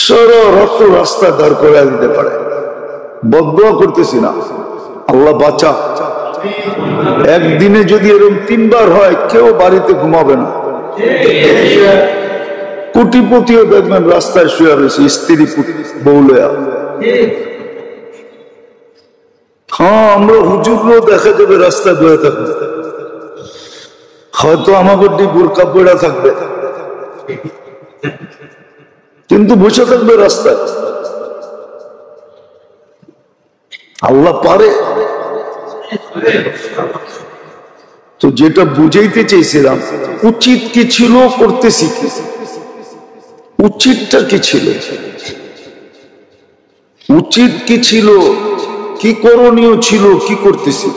সরত রাস্তা দাঁড় করে দিতে পারে। বদদোয়া করতেছি না, আল্লাহ বাঁচা। একদিনে যদি এরকম 3 বার হয়, কেউ বাড়িতে ঘুমাবে না। কোটিপতিও দেখবেন রাস্তায় শুয়ে রয়েছে, স্ত্রী বউলেয়া। হ্যাঁ, আমরা হুজুরও দেখা যাবে রাস্তায় বয়ে থাকবে, হয়তো আমাকে বোরকা পড়া থাকবে, কিন্তু বসে থাকবে রাস্তায়। আল্লাহ পারে। তো যেটা বুঝাইতে চাইছিলাম, উচিত কি ছিল, করতেছি কি, উচিতটা কি ছিল, উচিত কি ছিল, কি করণীয় ছিল, কি করতেছি,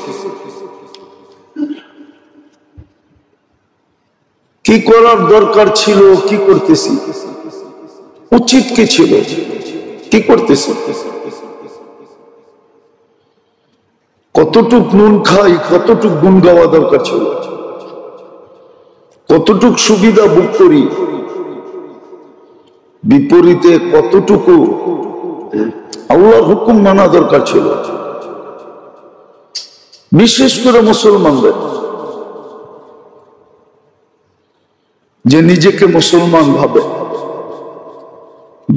কি করার দরকার ছিল, কি করতেছি, উচিত কি ছিল, কি করতেছি, কতটুক নুন খাই, কতটুক গুণ গাওয়া দরকার ছিল, কতটুক সুবিধা ভোগ করি, বিপরীতে কতটুকু আল্লাহর হুকুম মানা দরকার ছিল। বিশেষ করে মুসলমানদের, যে নিজেকে মুসলমান ভাবে,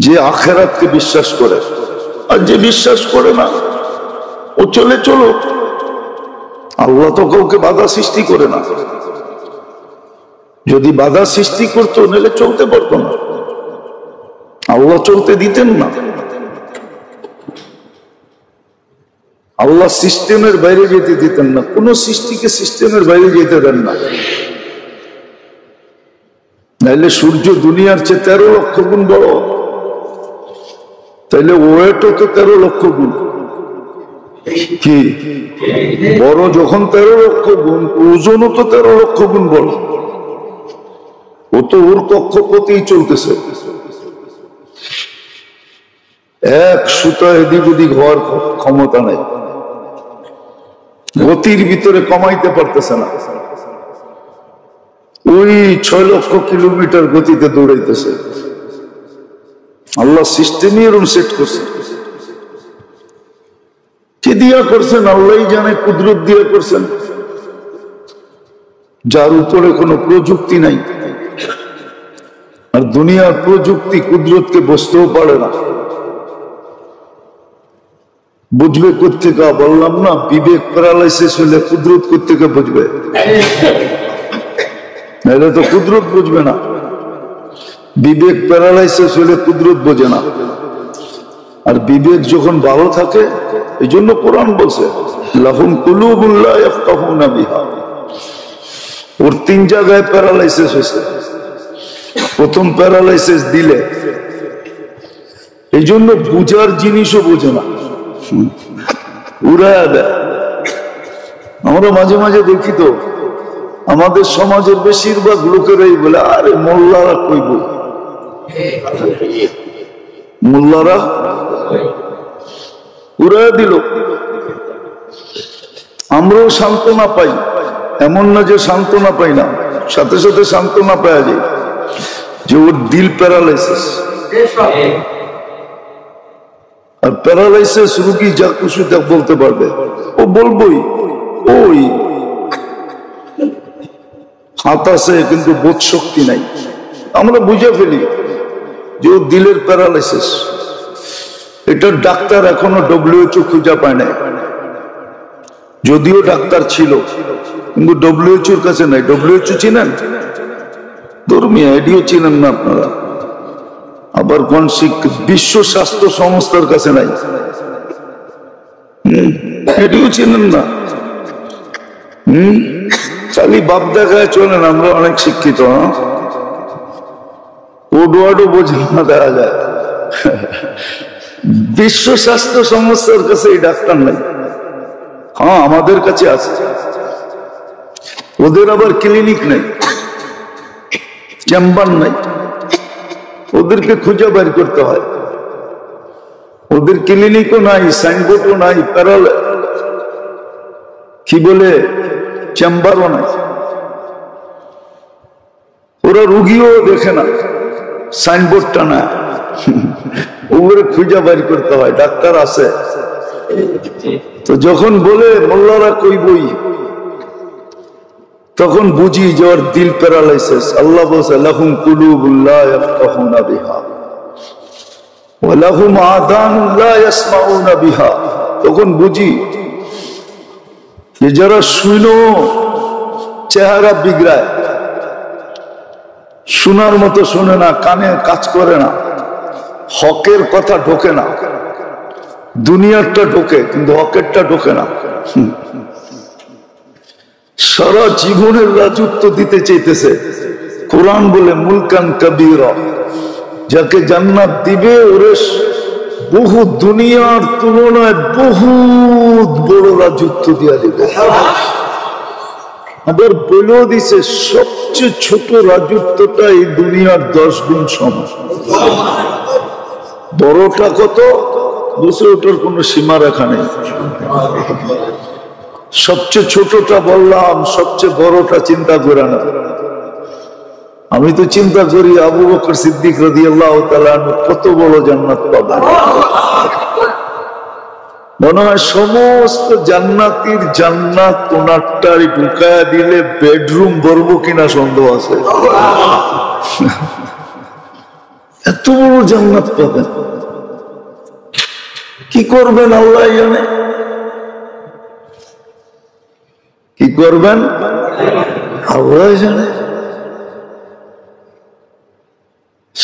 যে আখেরাতকে বিশ্বাস করে, আর যে বিশ্বাস করে না ও চলে চলো। আল্লাহ তো কাউকে বাধা সৃষ্টি করে না। যদি বাধা সৃষ্টি করতো, নাহলে চলতে পারতো না। আল্লাহ চলতে দিতেন না। আল্লাহ সিস্টেমের বাইরে যেতে দিতেন না, কোন সৃষ্টিকে সিস্টেমের বাইরে যেতে দেন না। নাইলে সূর্য দুনিয়ার চেয়ে 13 লক্ষ গুণ বড়, তাইলে ওয়েটও তো 13 লক্ষ গুণ। কি বড় যখন 13 লক্ষ গুণ, ওজনও তো 13 লক্ষ গুণ বড়। ও তো ওর কক্ষপথেই চলতেছে, এক সুতা এদিক ওদিক হওয়ার ক্ষমতা নাই, গতির ভিতরে কমাইতে পারতেছে না। ওই 6 লক্ষ কিলোমিটার গতিতে দৌড়াইতেছে। আল্লাহ সিস্টেমই এরকম সেট করছে। কি দিয়া করছেন আল্লাহ জানে, কুদরত দিয়ে করছেন, যার উপরে কোনো প্রযুক্তি নাই। আর দুনিয়ার প্রযুক্তি কুদরতকে বুঝতেও পারে না। বুঝবে কোথেকে? বললাম না, বিবেক প্যারালাইসিস হলে কুদরত কোথেকে বুঝবে? নাহলে তো কুদরত বুঝবে না। বিবেক প্যারালাইসিস হলে কুদরত বোঝে না। আর বিবেক যখন ভালো থাকে, এই জন্য কোরআন বলছে লাহুম কুলুবুন লা ইয়াফকাহুনা বিহা। ওর 3 জায়গায় প্যারালাইসিস হয়েছে। প্রথম প্যারালাইসিস দিলে, এই জন্য বুঝার জিনিসও বোঝে না, উড়ায় দেয়। আমরা মাঝে মাঝে দেখি তো, আমাদের সমাজের বেশিরভাগ লোকেরাই বলে, আরে মোল্লারা কইব, মোল্লারা উড়ায় দিল। আমরাও সান্ত্বনা পাই, এমন না যে সান্ত্বনা পাই না, সাথে সাথে সান্ত্বনা পাওয়া যায় যে ওর দিল প্যারালাইসিস। আর প্যারালাইসিস রুগী যা খুশি তা বলতে পারবে, ও বলবই, ওই হাত আছে কিন্তু বোধ শক্তি নাই। আমরা বুঝে ফেলি যে ও দিলের প্যারালাইসিস। এটার ডাক্তার এখনো WHO খুঁজে পায় নাই। যদিও ডাক্তার ছিল, কিন্তু WHO কাছে নাই। WHO চিনেন? ধর্মীয় এডিও চিনেন না আপনারা? আবার কোন বিশ্ব স্বাস্থ্য সংস্থার কাছে নাই, এডিও চিনেন না। খালি বাপ দেখায় চলেন। আমরা অনেক শিক্ষিত, ওডোয়াডো বোঝেন না, দেখা যায়। বিশ্ব স্বাস্থ্য সংস্থার কাছে এই ডাক্তার নাই। হ্যাঁ, আমাদের কাছে আছে। ওদের আবার ক্লিনিক নাই, চেম্বার নাই, ওদেরকে খুঁজে বের করতে হয়। ওদের ক্লিনিকও নাই, সাইনবোর্ডও নাই, কি বলে চেম্বারও নাই। ওরা রুগীও দেখে না, সাইনবোর্ডটা না, ওগুলো খুঁজে বের করতে হয়। ডাক্তার আছে তো যখন বলে মোল্লারা কইবই, তখন বুঝি যে ওর দিল প্যারালাইসিস। আল্লাহ বলছে লাহুম কুলুবুন লা ইয়াফকাহুনা বিহা ওয়া লাহুম আযানুন লা ইয়াসমাউনা বিহা। তখন বুঝি যে যারা শুনো চেহারা বিগড়ায়, শোনার মতো শোনে না, কানে কাজ করে না, হকের কথা ঢোকে না। দুনিয়ারটা ঢোকে কিন্তু হকেরটা ঢোকে না। সারা জীবনের রাজত্ব দিতে চাইতেছে। কোরআন বলে মুলকান কাবীরা, যাকে জান্নাত দিবে ওরে বহু দুনিয়ার তুলনায় বহুত বড় রাজত্ব দিয়া দিবে। আবার বলেও দিছে সবচেয়ে ছোট রাজত্বটা এই দুনিয়ার 10 গুণ সমান। বড়টা কত বুঝে, ওটার কোন সীমা রেখা নেই। সবচেয়ে ছোটটা বললাম, সবচেয়ে বড়টা চিন্তা করে না। আমি তো চিন্তা করি আবু বকর সিদ্দিক রাদিয়াল্লাহু তাআলা কত বড় জান্নাত পাবে। মনে হয় সমস্ত জান্নাতীর জান্নাত ওনারটাই ঢুকায়া দিলে বেডরুম ভরবো কিনা সন্দেহ আছে। এত বড় জান্নাত পাবেন, কি করবেন আল্লাহ জানে। কি করবেন আল্লাহ জানে।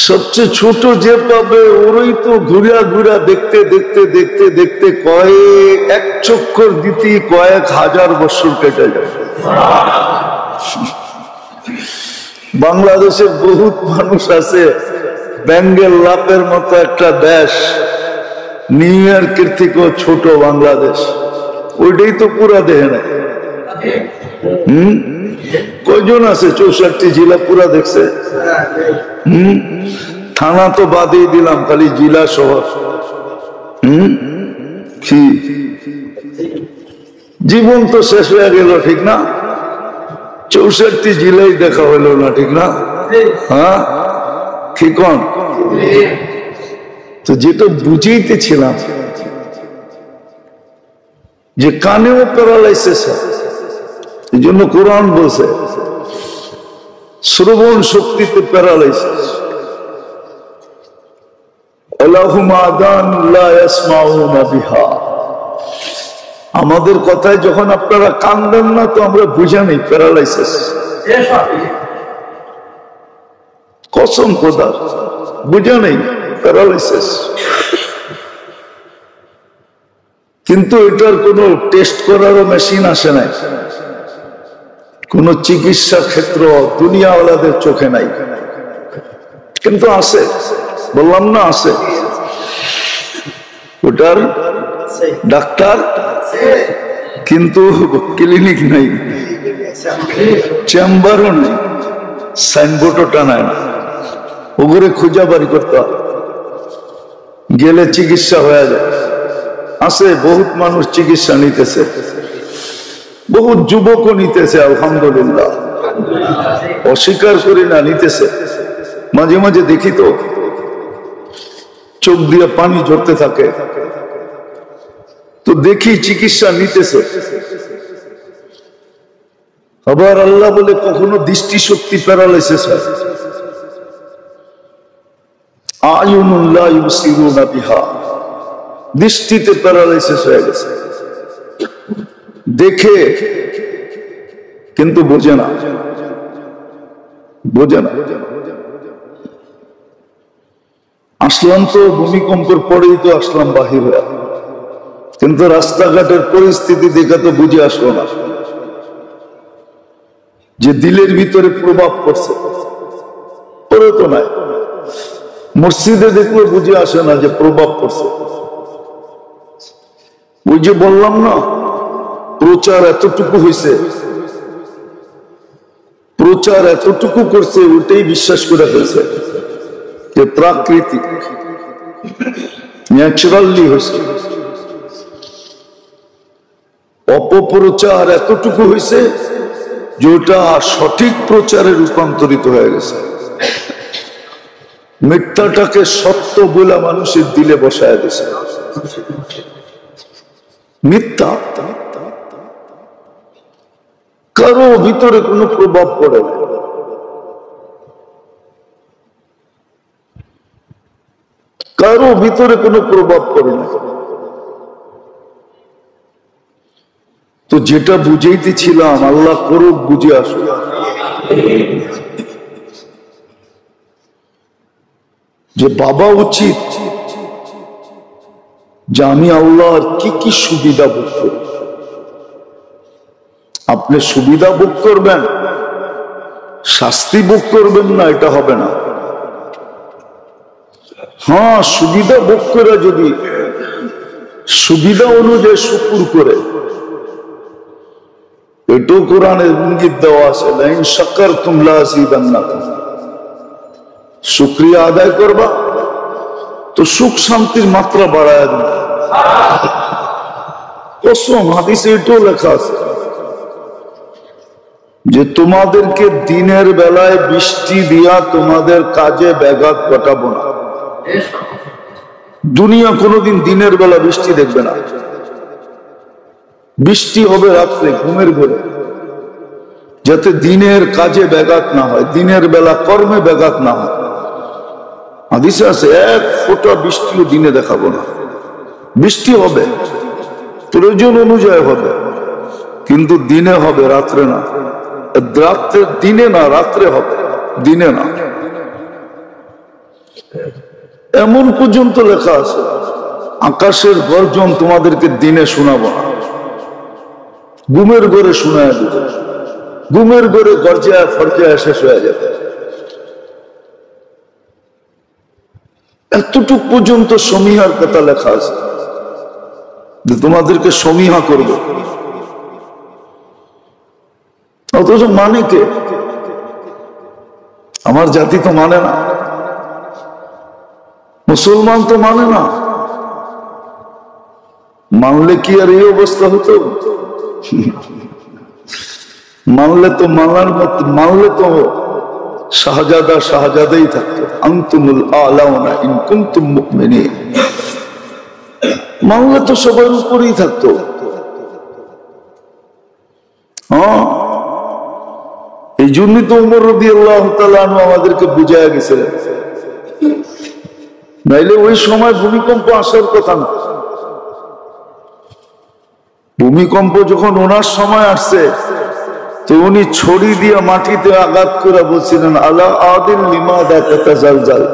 সবচেয়ে ছোট যে পাবে ওরই তো ঘুরা ঘুরা দেখতে দেখতে দেখতে দেখতে কয়েক এক চক্কর দিতে কয়েক হাজার বছর কেটে যাবে। বাংলাদেশে বহুত মানুষ আছে, বেঙ্গল লাপের মতো একটা দেশ, নিউ ইয়র্কের থেকেও ছোট বাংলাদেশ, ওইটাই তো পুরা দেহে নাই। কয়জন আছে 64 জেলা পুরা দেখছে? থানা তো বাদই দিলাম, খালি জেলা শহর। কি জীবন তো শেষ হয়ে গেল, ঠিক না? 64 জেলাই দেখা হইল না, ঠিক না? হ্যাঁ, কি কোন? তো যেটা বুঝাইতেছিলাম যে কানেও প্যারালাইসিস, এই জন্য কোরআন বলছে শ্রবণ শক্তিতে প্যারালাইসিস। আমাদের কথায় যখন আপনারা কান দেন না, তো আমরা বুঝা নেই প্যারালাইসিস। কসম খোদা বুঝা নেই প্যারালাইসিস। কিন্তু এটার কোনো টেস্ট করারও মেশিন আসে নাই, কোন চিকিৎসা ক্ষেত্র দুনিয়াওয়ালাদের চোখে নাই, কিন্তু আছে, বললাম না আছে। ওটার ডাক্তার কিন্তু ক্লিনিক নাই, চেম্বারও নেই, সাইনবোর্ডও টানায় না, ওগুলো খুঁজা বাড়ি করতে হয়, গেলে চিকিৎসা হয়ে যায়। আছে বহুত মানুষ চিকিৎসা নিতেছে, বহুত যুবকও নিতেছে, আলহামদুলিল্লাহ, অস্বীকার করি না, নিতেছে। মাঝে মাঝে দেখি তো চোখ দিয়ে পানি ঝরতে থাকে, তো দেখি চিকিৎসা নিতেছে। আবার আল্লাহ বলে কখনো দৃষ্টিশক্তি প্যারালাইসিস হয়, আয়ুনুল্লাহ ইউসিরুনা বিহা, দৃষ্টিতে প্যারালাইসিস হয়ে গেছে, দেখে কিন্তু বোঝে না, বোঝে না। আসলাম তো ভূমিকম্পের পরেই তো আসলাম বাহির হয়ে, কিন্তু রাস্তাঘাটের পরিস্থিতি দেখে তো বুঝে আসলো না যে দিলের ভিতরে প্রভাব পড়ছে, পরে তো নাই। মসজিদে দেখলে বুঝে আসে না যে প্রভাব পড়ছে। ওই যে বললাম না, প্রচার এতটুকু হয়েছে, প্রচার এতটুকু করছে, ওইটাই বিশ্বাস করে ফেলছে যে প্রাকৃতিক, ন্যাচারালি হয়েছে। অপপ্রচার এতটুকু হয়েছে যে ওটা সঠিক প্রচারে রূপান্তরিত হয়ে গেছে। মিথ্যাটাকে সত্য বলে মানুষের দিলে বসায় দিয়েছে। মিথ্যা কারো ভিতরে কোনো প্রভাব পড়ে না, কারো ভিতরে কোনো প্রভাব পড়ে না। তো যেটা বুঝাইতেছিলাম, আল্লাহ করুক বুঝে আসুক। যে বাবা উচিত যে আমি আল্লাহর কি কি সুবিধা ভোগ করি। আপনি সুবিধা ভোগ করবেন, শাস্তি ভোগ করবেন না, এটা হবে না। হ্যাঁ, সুবিধা ভোগ করে যদি সুবিধা অনুযায়ী শুকর করে, এটাও কোরআনে ইঙ্গিত দেওয়া আছে, লাইন শাকারতুম লাযিদান্নাকুম, শুকরিয়া আদায় করবা তো সুখ শান্তির মাত্রা বাড়ায় দেবে। কসম, হাদিসে এটাও লেখা আছে যে তোমাদেরকে দিনের বেলায় বৃষ্টি দিয়া তোমাদের কাজে ব্যাঘাত ঘটাবো না। দুনিয়া কোনোদিন দিনের বেলা বৃষ্টি দেখবে না, বৃষ্টি হবে রাত্রে ঘুমের ঘরে, যাতে দিনের কাজে ব্যাঘাত না হয়, দিনের বেলা কর্মে ব্যাঘাত না হয়। হাদিসে আছে এক ফোঁটা বৃষ্টিও দিনে দেখাবো না। বৃষ্টি হবে, প্রয়োজন অনুযায়ী হবে, কিন্তু দিনে হবে, রাত্রে না। রাত্রে দিনে না, রাত্রে হবে, দিনে না। এমন পর্যন্ত লেখা আছে, আকাশের গর্জন তোমাদেরকে দিনে শোনাবো না, ঘুমের ঘরে শোনায় দেব, ঘুমের ঘরে গর্জায় ফর্জায় শেষ হয়ে যাবে। এতটুক পর্যন্ত সমীহার কথা লেখা আছে যে তোমাদেরকে সমীহা করব, অথচ মানে কে? আমার জাতি তো মানে না, মুসলমান তো মানে না। মানলে কি আর এই অবস্থা হতো? মানলে তো মানার মত, মানলে তো শাহজাদা শাহজাদাই থাকতো। আনতুমুল আলাউনা ইন কুনতুম মুমিনিন, মানলে তো সবার উপরেই থাকতো। হ্যাঁ, এই জন্যই তো উমর রাদিয়াল্লাহু তাআলা আনহু আমাদেরকে বুঝায়া গেছিলেন, নাইলে ওই সময় ভূমিকম্প আসার কথা না। ভূমিকম্প যখন ওনার সময় আসছে, তো উনি ছড়ি দিয়ে মাটিতে আঘাত করে বলছিলেন, আলা আদিল লিমাদা তাতাজালজাল,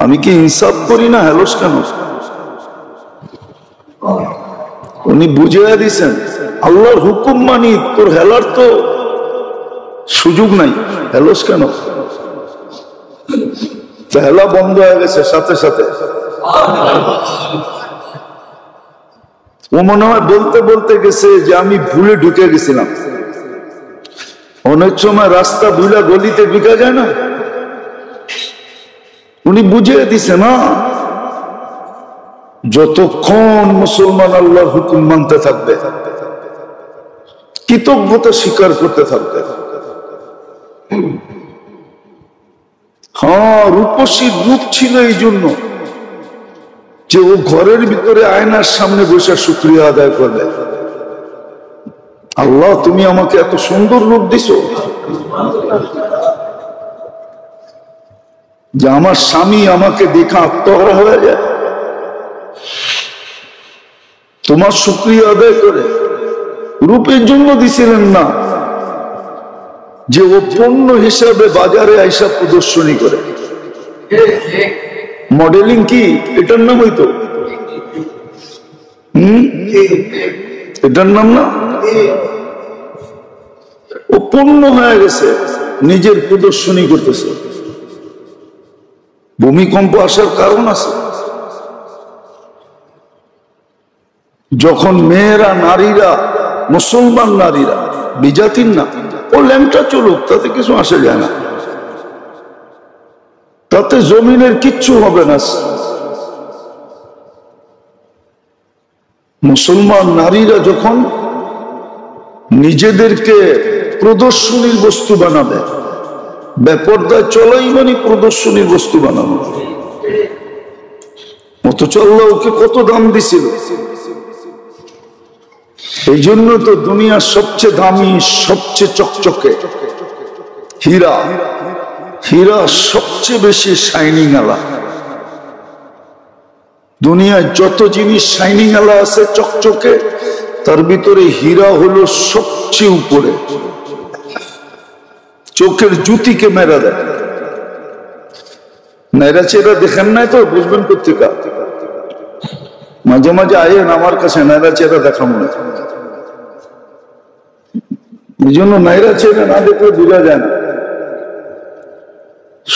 আমি কি ইনসাফ করি না, হেলস কেন? উনি বুঝিয়ে দিছেন, আল্লাহর হুকুম মানি, তোর হেলার তো সুযোগ নাই, হেলস কেন? হেলা বন্ধ হয়ে গেছে সাথে সাথে। ও মনে হয় বলতে বলতে গেছে যে আমি ভুলে ঢুকে গেছিলাম। অনেক সময় রাস্তা ভুলে গলিতে ঢুকা যায় না, উনি বুঝিয়ে দিছে না, যতক্ষণ মুসলমান আল্লাহর হুকুম মানতে থাকবে, কৃতজ্ঞতা স্বীকার করতে থাকবে। হ্যাঁ, রূপসী রূপ ছিল এই জন্য যে ও ঘরের ভিতরে আয়নার সামনে বসে শুকরিয়া আদায় করবে, আল্লাহ তুমি আমাকে এত সুন্দর রূপ দিছো যে আমার স্বামী আমাকে দেখা আত্মহারা হয়ে যায়। তোমার শুকরিয়া আদায় করে। রূপের জন্য দিছিলেন না যে ও পণ্য হিসাবে বাজারে আইসা প্রদর্শনী করে। মডেলিং কি এটার নাম হইতো? এটার নাম না, ও পণ্য হয়ে গেছে, নিজের প্রদর্শনী করতেছে। ভূমিকম্প আসার কারণ আছে। যখন মেয়েরা, নারীরা, মুসলমান নারীরা, বিজাতির না, ও ল্যাংটা চলুক, তাতে কিছু আসে যায় না, তাতে জমিনের কিচ্ছু হবে না। মুসলমান নারীরা যখন নিজেদেরকে প্রদর্শনীর বস্তু বানাবে, বেপরদায় চলাই মানে প্রদর্শনীর বস্তু বানানো, অথচ আল্লাহ ওকে কত দাম দিছিল। এই জন্য তো দুনিয়ার সবচেয়ে দামি, সবচেয়ে চকচকে হীরা, হীরা সবচেয়ে বেশি শাইনিং আলা। দুনিয়ায় যত জিনিস শাইনিং আলা আছে চকচকে, তার ভিতরে হীরা হলো সবচেয়ে উপরে। চোখের জ্যোতিকে মেরা দেয়। নাইরা চেরা দেখেন নাই তো, বুঝবেন পত্রিকা। মাঝে মাঝে আয়েন আমার কাছে, নাইরা চেরা দেখা মনে। এই জন্য নাইরা চেরা না দেখলে বোঝা যায় না।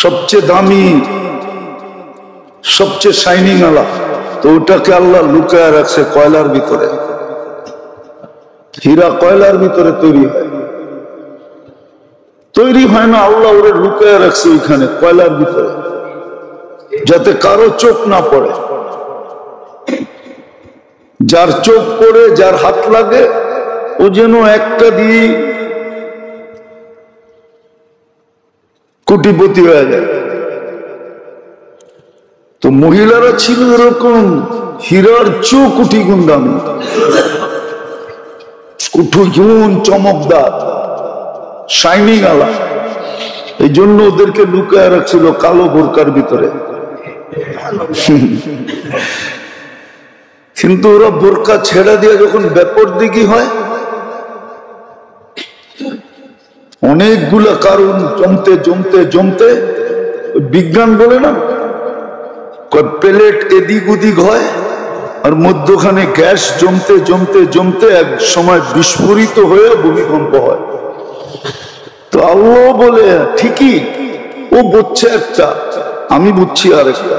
সবচেয়ে দামি, সবচেয়ে শাইনিং আলা, তো ওটাকে আল্লাহ লুকায় রাখছে কয়লার ভিতরে। হীরা কয়লার ভিতরে তৈরি হয়, তৈরি হয় না, আল্লাহ ওরে লুকায় রাখছে ওইখানে কয়লার ভিতরে, যাতে কারো চোখ না পড়ে। যার চোখ পড়ে, যার হাত লাগে, ও যেন একটা দিয়ে কোটিপতি হয়ে যায়। তো মহিলারা ছিল এরকম, হীরার চেয়েও কোটি গুণ দামি, কোটি গুণ চমকদার, শাইনিং আলা। এই জন্য ওদেরকে লুকায় রাখছিল কালো বোরকার ভিতরে। কিন্তু ওরা বোরকা ছেড়ে দিয়ে যখন বেপরদিগি হয়, অনেকগুলা কারণ জমতে জমতে জমতে, বিজ্ঞান বলে না, প্লেট এদিক ওদিক হয় আর মধ্যখানে গ্যাস জমতে জমতে জমতে এক সময় বিস্ফোরিত হয়ে ভূমিকম্প হয়। তো আল্লাহ বলে ঠিকই, ও বুঝছে একটা, আমি বুঝছি আরেকটা।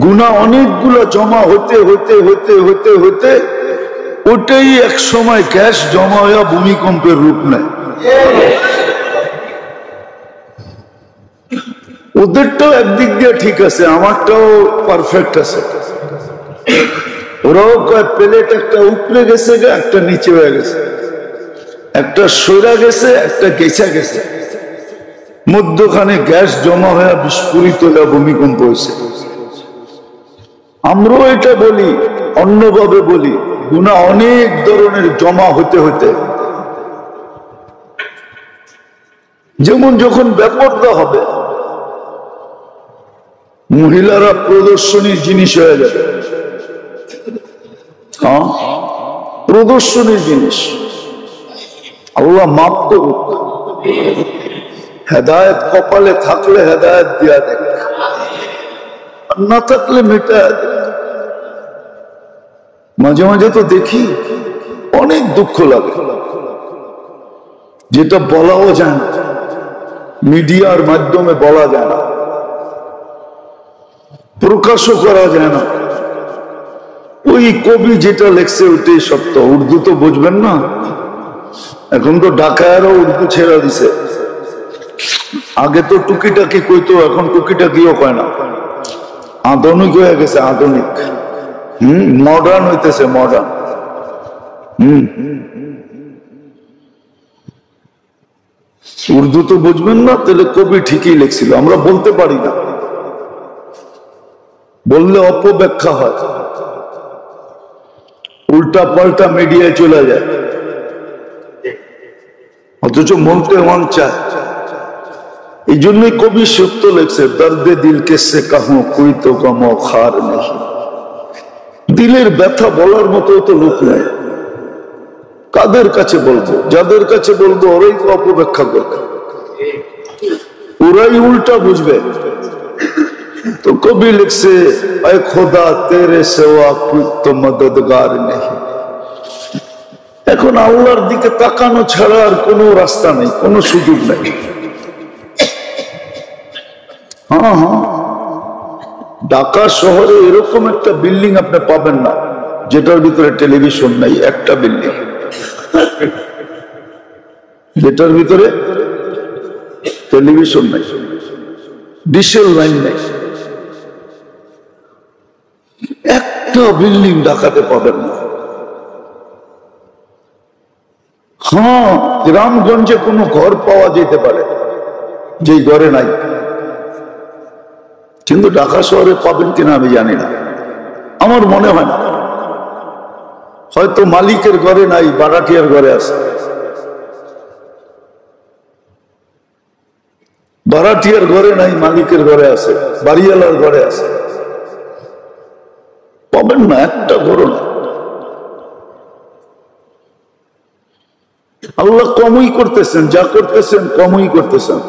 গুনাহ অনেকগুলো জমা হতে হতে হতে হতে হতে ওটাই এক সময় গ্যাস জমা হয়ে ভূমিকম্পের রূপ নেয়। ওদেরটাও একদিক দিয়ে ঠিক আছে, আমারটাও পারফেক্ট আছে। ওরাও কয় প্লেট একটা উপরে গেছে, একটা নিচে হয়ে গেছে, একটা সইরা গেছে, একটা গেছা গেছে, মধ্যখানে গ্যাস জমা হয়ে বিস্ফোরিত হয়ে ভূমিকম্প হয়েছে। আমরাও এটা বলি, অন্যভাবে বলি, গুনাহ অনেক ধরনের জমা হতে হতে, যেমন যখন বেপরদা হবে, মহিলারা প্রদর্শনীর জিনিস হয়ে যাবে। হ্যাঁ, প্রদর্শনীর জিনিস। আল্লাহ মাফ করুক, হেদায়েত কপালে থাকলে হেদায়েত দিয়া দেখ, না থাকলে মেটা দেখ। মাঝে মাঝে তো দেখি অনেক দুঃখ লাগে, যেটা বলাও যায় না, মিডিয়ার মাধ্যমে বলা যায় না, প্রকাশও করা যায় না। ওই কবি যেটা লেখছে ওইটাই সত্য। উর্দু তো বুঝবেন না, এখন তো ঢাকায়ও উর্দু ছেড়া দিছে। আগে তো টুকিটাকি কইতো, এখন টুকিটাকিও কয় না, আধুনিক হয়ে গেছে, আধুনিক। মডার্ন হইতেছে, মডার্ন। উর্দু তো বুঝবেন না, তাহলে কবি ঠিকই লিখছিল, আমরা বলতে পারি না, বললে অপব্যাখ্যা হয়, উল্টা পাল্টা মিডিয়ায় চলে যায়, অথচ মনতে মন চায়। এই জন্যই কবি সত্য লেখছে, দর্দে দিল কেসে কাহু কোই তো গম খার নেই। দিলের ব্যথা বলার মতো তো লোক নেই, কাদের কাছে বলবো? যাদের কাছে বলবো ওরাই তো অপব্যাখ্যা করবে, ওরাই উল্টা বুঝবে। তো কবি লিখছে, এ খোদা তেরে সেওয়া কোই তো মদদগার নেই। এখন আল্লাহর দিকে তাকানো ছাড়া আর কোনো রাস্তা নেই, কোনো সুযোগ নেই। হ্যাঁ হ্যাঁ, ঢাকা শহরে এরকম একটা বিল্ডিং আপনি পাবেন না যেটার ভিতরে টেলিভিশন নাই। একটা বিল্ডিং যেটার ভিতরে টেলিভিশন নাই, ডিশেল লাইন নাই, একটা বিল্ডিং ঢাকাতে পাবেন না। হ্যাঁ, গ্রামগঞ্জে কোনো ঘর পাওয়া যেতে পারে যে ঘরে নাই, কিন্তু ঢাকা শহরে পাবেন কিনা আমি জানি না, আমার মনে হয় না। হয়তো মালিকের ঘরে নাই, ভাড়াটিয়ার ঘরে আছে, ভাড়াটিয়ার ঘরে নাই, মালিকের ঘরে আছে, বাড়িওয়ালার ঘরে আছে, পাবেন না, একটা ঘর না। আল্লাহ কমই করতেছেন, যা করতেছেন কমই করতেছেন।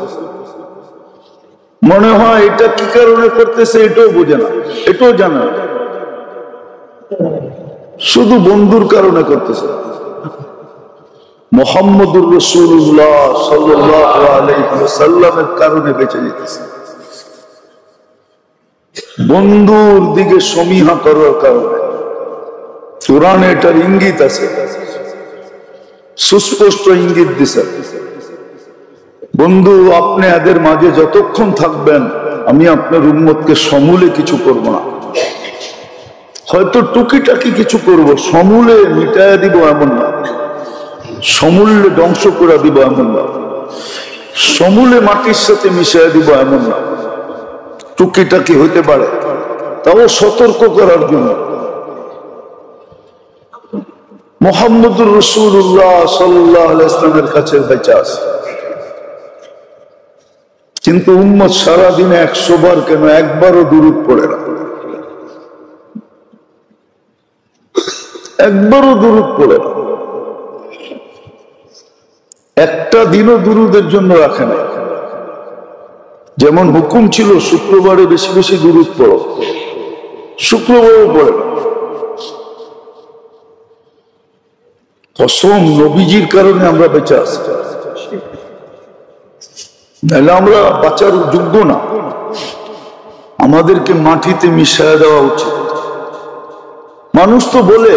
মনে হয় এটা কি কারণে করতেছে এটাও বোঝে না, এটাও জানে না, শুধু বন্ধুর কারণে করতেছে। মুহাম্মদুর রাসূলুল্লাহ সাল্লাল্লাহু আলাইহি ওয়াসাল্লামের কারণে বেঁচে যেতেছে, বন্ধুর দিকে সমীহা করার কারণে। কোরআনে এটার ইঙ্গিত আছে, সুস্পষ্ট ইঙ্গিত দিছে, বন্ধু আপনি এদের মাঝে যতক্ষণ থাকবেন আমি আপনার উম্মতকে সমূলে কিছু করব না, হয়তো টুকিটাকি কিছু করব, সমূলে মিটায়া দিব এমন না, সমূলে ধ্বংস করে দিব এমন না, সমূলে মাটির সাথে মিশিয়ে দিব এমন না। টুকিটাকি হইতে পারে, তাও সতর্ক করার জন্য। মুহাম্মদুর রাসূলুল্লাহ সাল্লাল্লাহু আলাইহি ওয়াসাল্লামের কাছে বেঁচে আছে, কিন্তু উম্মত সারাদিনে 100 বার কেন একবারও দুরূদ পড়ে না, একবারও দুরূদ পড়ে না, একটা দিনও দুরূদের জন্য রাখে না। যেমন হুকুম ছিল শুক্রবারে বেশি বেশি দুরূদ পড়ো, শুক্রবারও পড়ে না। কসম, নবীজির কারণে আমরা বেঁচে আছি, নাহলে আমরা বাঁচার যোগ্য না। আমাদেরকে মাটিতে মিশিয়ে দেওয়া উচিত। মানুষ তো বলে,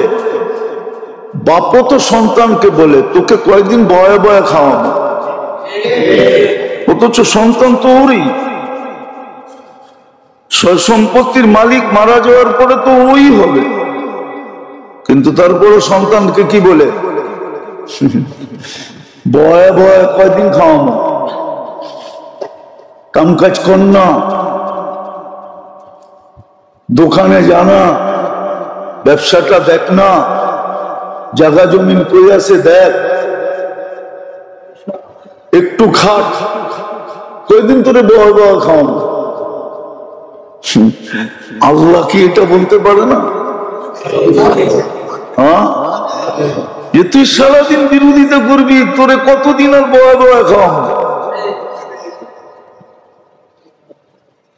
বাপও তো সন্তানকে বলে তোকে কয়েকদিন বয়া বয়া খাওয়াবো, অথচ সন্তান তো ওরই। সম্পত্তির মালিক মারা যাওয়ার পরে তো ওই হবে, কিন্তু তারপরে সন্তানকে কি বলে, বয়া বয়া কয়দিন খাওয়াবো, কাম কাজ কর না, দোকানে জানা, ব্যবসাটা দেখ না, জায়গা জমিন কই আছে দেখ, একটু খাট, কয়দিন তোরে বয়া বয়া খাওয়াবো। আল্লাহ কি এটা বলতে পারে না? হ্যাঁ, যে তুই সারাদিন বিরোধিতা করবি, তোরে কতদিন আর বয়া বয়া খাওয়াবো?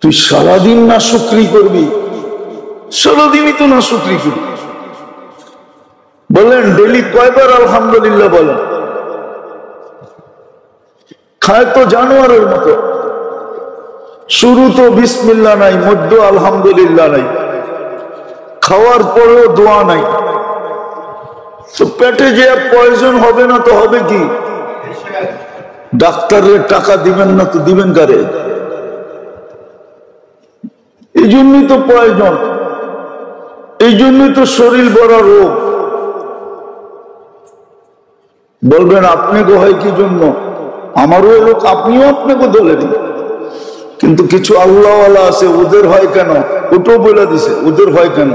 তুই সারাদিন না শুকরি করবি, সারাদিনই তো না শুকরি করবি। বলেন ডেলি কয়বার আলহামদুলিল্লাহ বলেন? খায় তো জানোয়ারের মতো, শুরু তো বিসমিল্লাহ নাই, মধ্য আলহামদুলিল্লাহ নাই, খাওয়ার পরেও দোয়া নাই। তো পেটে যে পয়জন হবে না তো হবে কি? ডাক্তারের টাকা দিবেন না তো দিবেন কারে? এই জন্যই তো প্রয়োজন, এই জন্যই তো শরীর বড় রোগ। বলবেন আপনি গো হয় কি জন্য? আমারও রোগ, আপনিও আপনাকে ধরে দিন। কিন্তু কিছু আল্লাহওয়ালা আছে, ওদের হয় কেন? ওটাও বলে দিছে, ওদের হয় কেন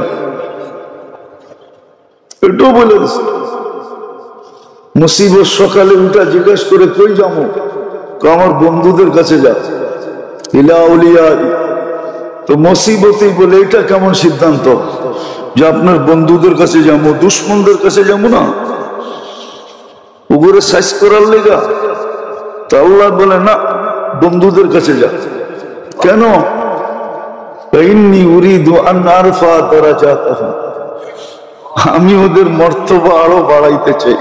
এটাও বলে দিছে। মুসিবত সকালে উঠা জিজ্ঞেস করে কই যাবো? আমার বন্ধুদের কাছে যা, ইলা আউলিয়া। তো মুসিবতেই বলে এটা কেমন সিদ্ধান্ত যে আপনার বন্ধুদের কাছে যাবো? দুশ্মনদের কাছে যাবো না, ওগুলো সাইজ করার লেগা? তা আল্লাহ বলে না, বন্ধুদের কাছে যা। কেন? আমি ওদের মর্তবা আরো বাড়াইতে চাই।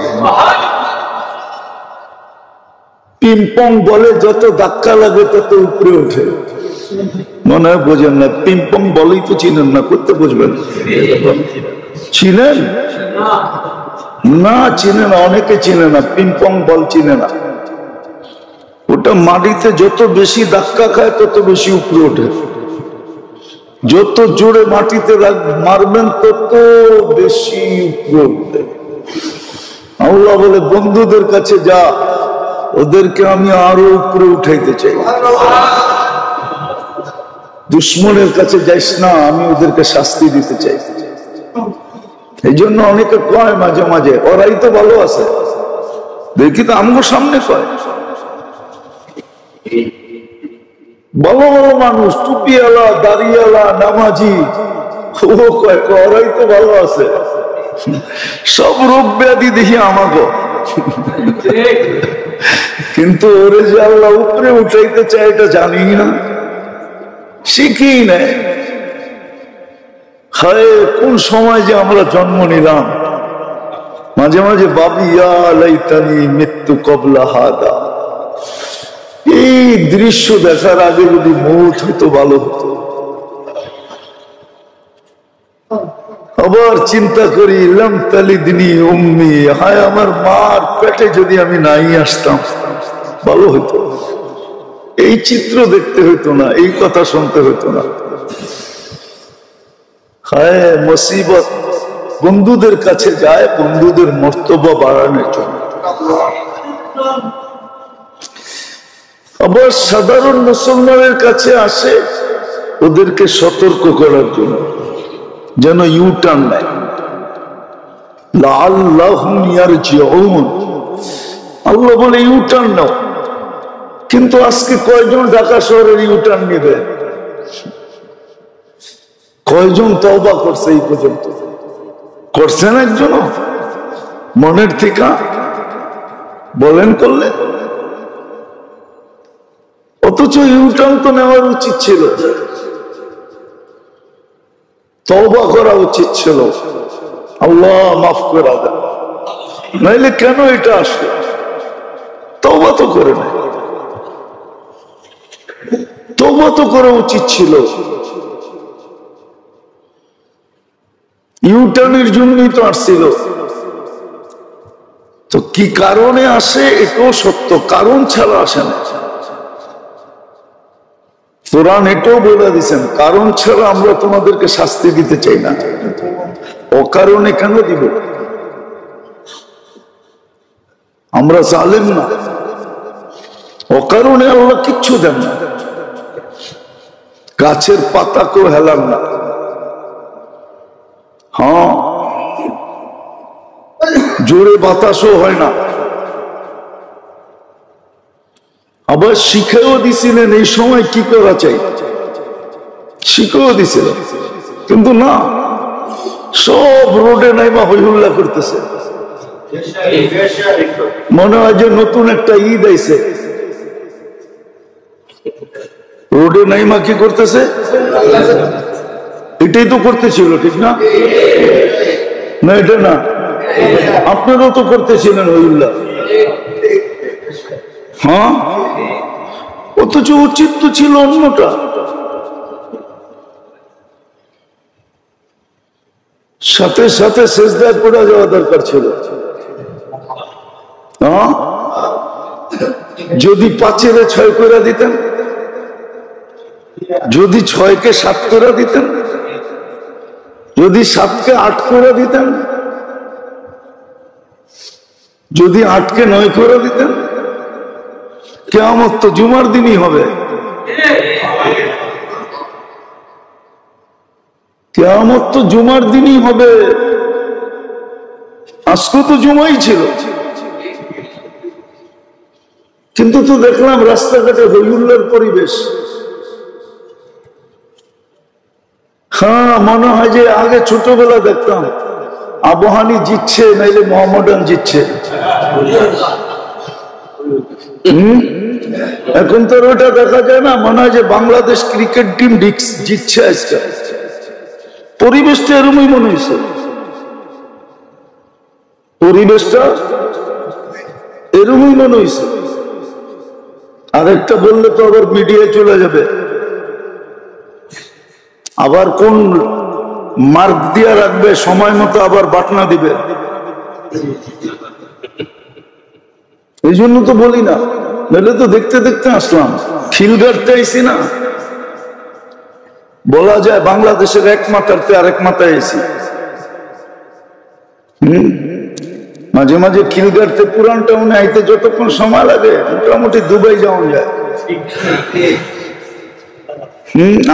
পিংপং বলে যত ধাক্কা লাগে তত উপরে ওঠে। মনে হয় বোঝেন না, পিংপং বলেই তো চিনেন না, করতে বুঝবেন? চিনেন না? চিনে না, অনেকে চিনে না, পিংপং বল চিনে না। ওটা মাটিতে যত বেশি ধাক্কা খায় তত বেশি উপরে ওঠে। যত জোরে মাটিতে মারবেন তত বেশি উপরে উঠবে। আল্লাহ বলে বন্ধুদের কাছে যা, ওদেরকে আমি আরো উপরে উঠাইতে চাই। দুশ্মনের কাছে যাইস না, আমি ওদেরকে শাস্তি দিতে চাই। এই জন্য অনেকে কয় মাঝে মাঝে ওরাই তো ভালো আছে, দেখি তো আমগো সামনে কয় ভালো ভালো মানুষ, টুপিওয়ালা, দাড়িওয়ালা, নামাজি, ও কয় ওরাই তো ভালো আছে, সব রোগ ব্যাধি দেখি আমাকে। কিন্তু ওরে যে আল্লাহ উপরে উঠাইতে চায় এটা জানি না, শিখি না। হায় কোন সময় যে আমরা জন্ম নিলাম। মাঝে মাঝে ভাবি ইয়া লাইতানি মৃত্যু কবলা হাদা, এই দৃশ্য দেখার আগে যদি মৌত হতো ভালো হতো। আবার চিন্তা করি লাম তালিদনি উম্মি, হায় আমার মার পেটে যদি আমি নাই আসতাম ভালো হতো। এই চিত্র দেখতে হইতো না, এই কথা শুনতে হইতো না। হায় মুসিবত বন্ধুদের কাছে যায়, বন্ধুদের মর্তবা বাড়ানোর জন্য। আবার সাধারণ মুসলমানের কাছে আসে ওদেরকে সতর্ক করার জন্য, যেন ইউটার্ন নেয়। লাআল্লাহুম ইয়ারজিউন, আল্লাহ বলে ইউটার্ন নাও। কিন্তু আজকে কয়জন ঢাকা শহরের ইউটার্ন নেবে? কয়জন তওবা করছে এই পর্যন্ত? করছেন একজন মনের থেকে? বলেন করলে? অথচ ইউটার্ন তো নেওয়ার উচিত ছিল, তওবা করা উচিত ছিল, আল্লাহ মাফ করে দেন, নাইলে কেন এটা আসলো? তওবা তো করে নাই, তওবা তো করা উচিত ছিল। ইউটার্নের জন্যই তো আসছিল। তো কি কারণে আসে এটাও সত্য, কারণ ছাড়া আসে না। কোরআন এটাও বলে দিয়েছেন, কারণ ছাড়া আমরা তোমাদেরকে শাস্তি দিতে চাই না। অকারণে কেন দিব? আমরা জালেম না, অকারণে আল্লাহ কিচ্ছু দেন না, গাছের পাতাকেও হেলান না। হ্যাঁ, জোরে বাতাসও হয় না। আবার শিখেও দিছিলেন এই সময় কি করা চাই, শিখেও দিছিলেন, কিন্তু না, সব রোডে নাইমা হইহুল্লা করতেছে। মনে হয় যে নতুন একটা ঈদ আইছে, রোডে নাইমা কি করতেছে? এটাই তো করতেছিল, ঠিক না? না এটা না, আপনারাও তো করতেছিলেন হইহুল্লা। হ্যাঁ, অথচ উচিত তো ছিল অন্যটা। সাথে সাথে সেজদায় পড়ে যাওয়া দরকার ছিল। হ্যাঁ, যদি 5-এর 6 করে দিতেন, যদি 6-কে 7 করে দিতেন, যদি 7-কে 8 করে দিতেন, যদি 8-কে 9 করে দিতেন, কিয়ামত তো জুমার দিনই হবে। কিয়ামত তো জুমার দিনই হবে। আজকে তো জুমাই ছিল, কিন্তু তো দেখলাম রাস্তাঘাটে হইহুল্লার পরিবেশ। হ্যাঁ, মনে হয় যে আগে ছোটবেলা দেখতাম আবহানি জিতছে, নাইলে মোহাম্মদান জিতছে। এখন তো ওটা দেখা যায় না, মনে হয় যে বাংলাদেশ ক্রিকেট টিম জিতছে আজকে। পরিবেশটা এরকমই মনে হয়েছে, পরিবেশটা এরকমই মনে হয়েছে। আরেকটা বললে তো আবার মিডিয়ায় চলে যাবে, আবার কোন মার্ক দিয়া রাখবে, সময় মতো আবার বাটনা দিবে। এই জন্য তো বলি না, নাহলে তো দেখতে দেখতে আসলাম, খিল গাড়তে আইসি না। বলা যায় বাংলাদেশের এক মাথারতে আরেক মাথায় এসি। মাঝে মাঝে খিল গাড়তে পুরান টাউনে আইতে যতক্ষণ সময় লাগে, মোটামুটি দুবাই যাওয়া যায়।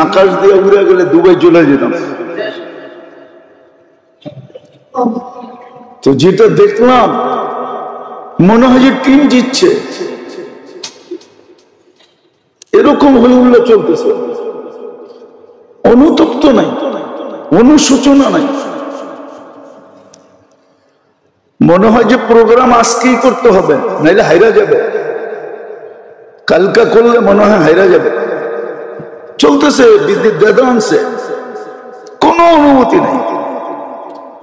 আকাশ দিয়ে উড়ে গেলে দুবাই চলে যেতাম। তো যেটা দেখলাম, মনে হয় যে টিম জিতছে, এরকম হইহুল্লা চলতেছে। অনুতপ্ত নাই, অনুশোচনা নাই। মনে হয় যে প্রোগ্রাম আজকেই করতে হবে, নাইলে হাইরা যাবে। কালকা করলে মনে হয় হাইরা যাবে। চলতেছে বিদ্যুৎ দাদা আনছে, কোনো অনুমতি নেই।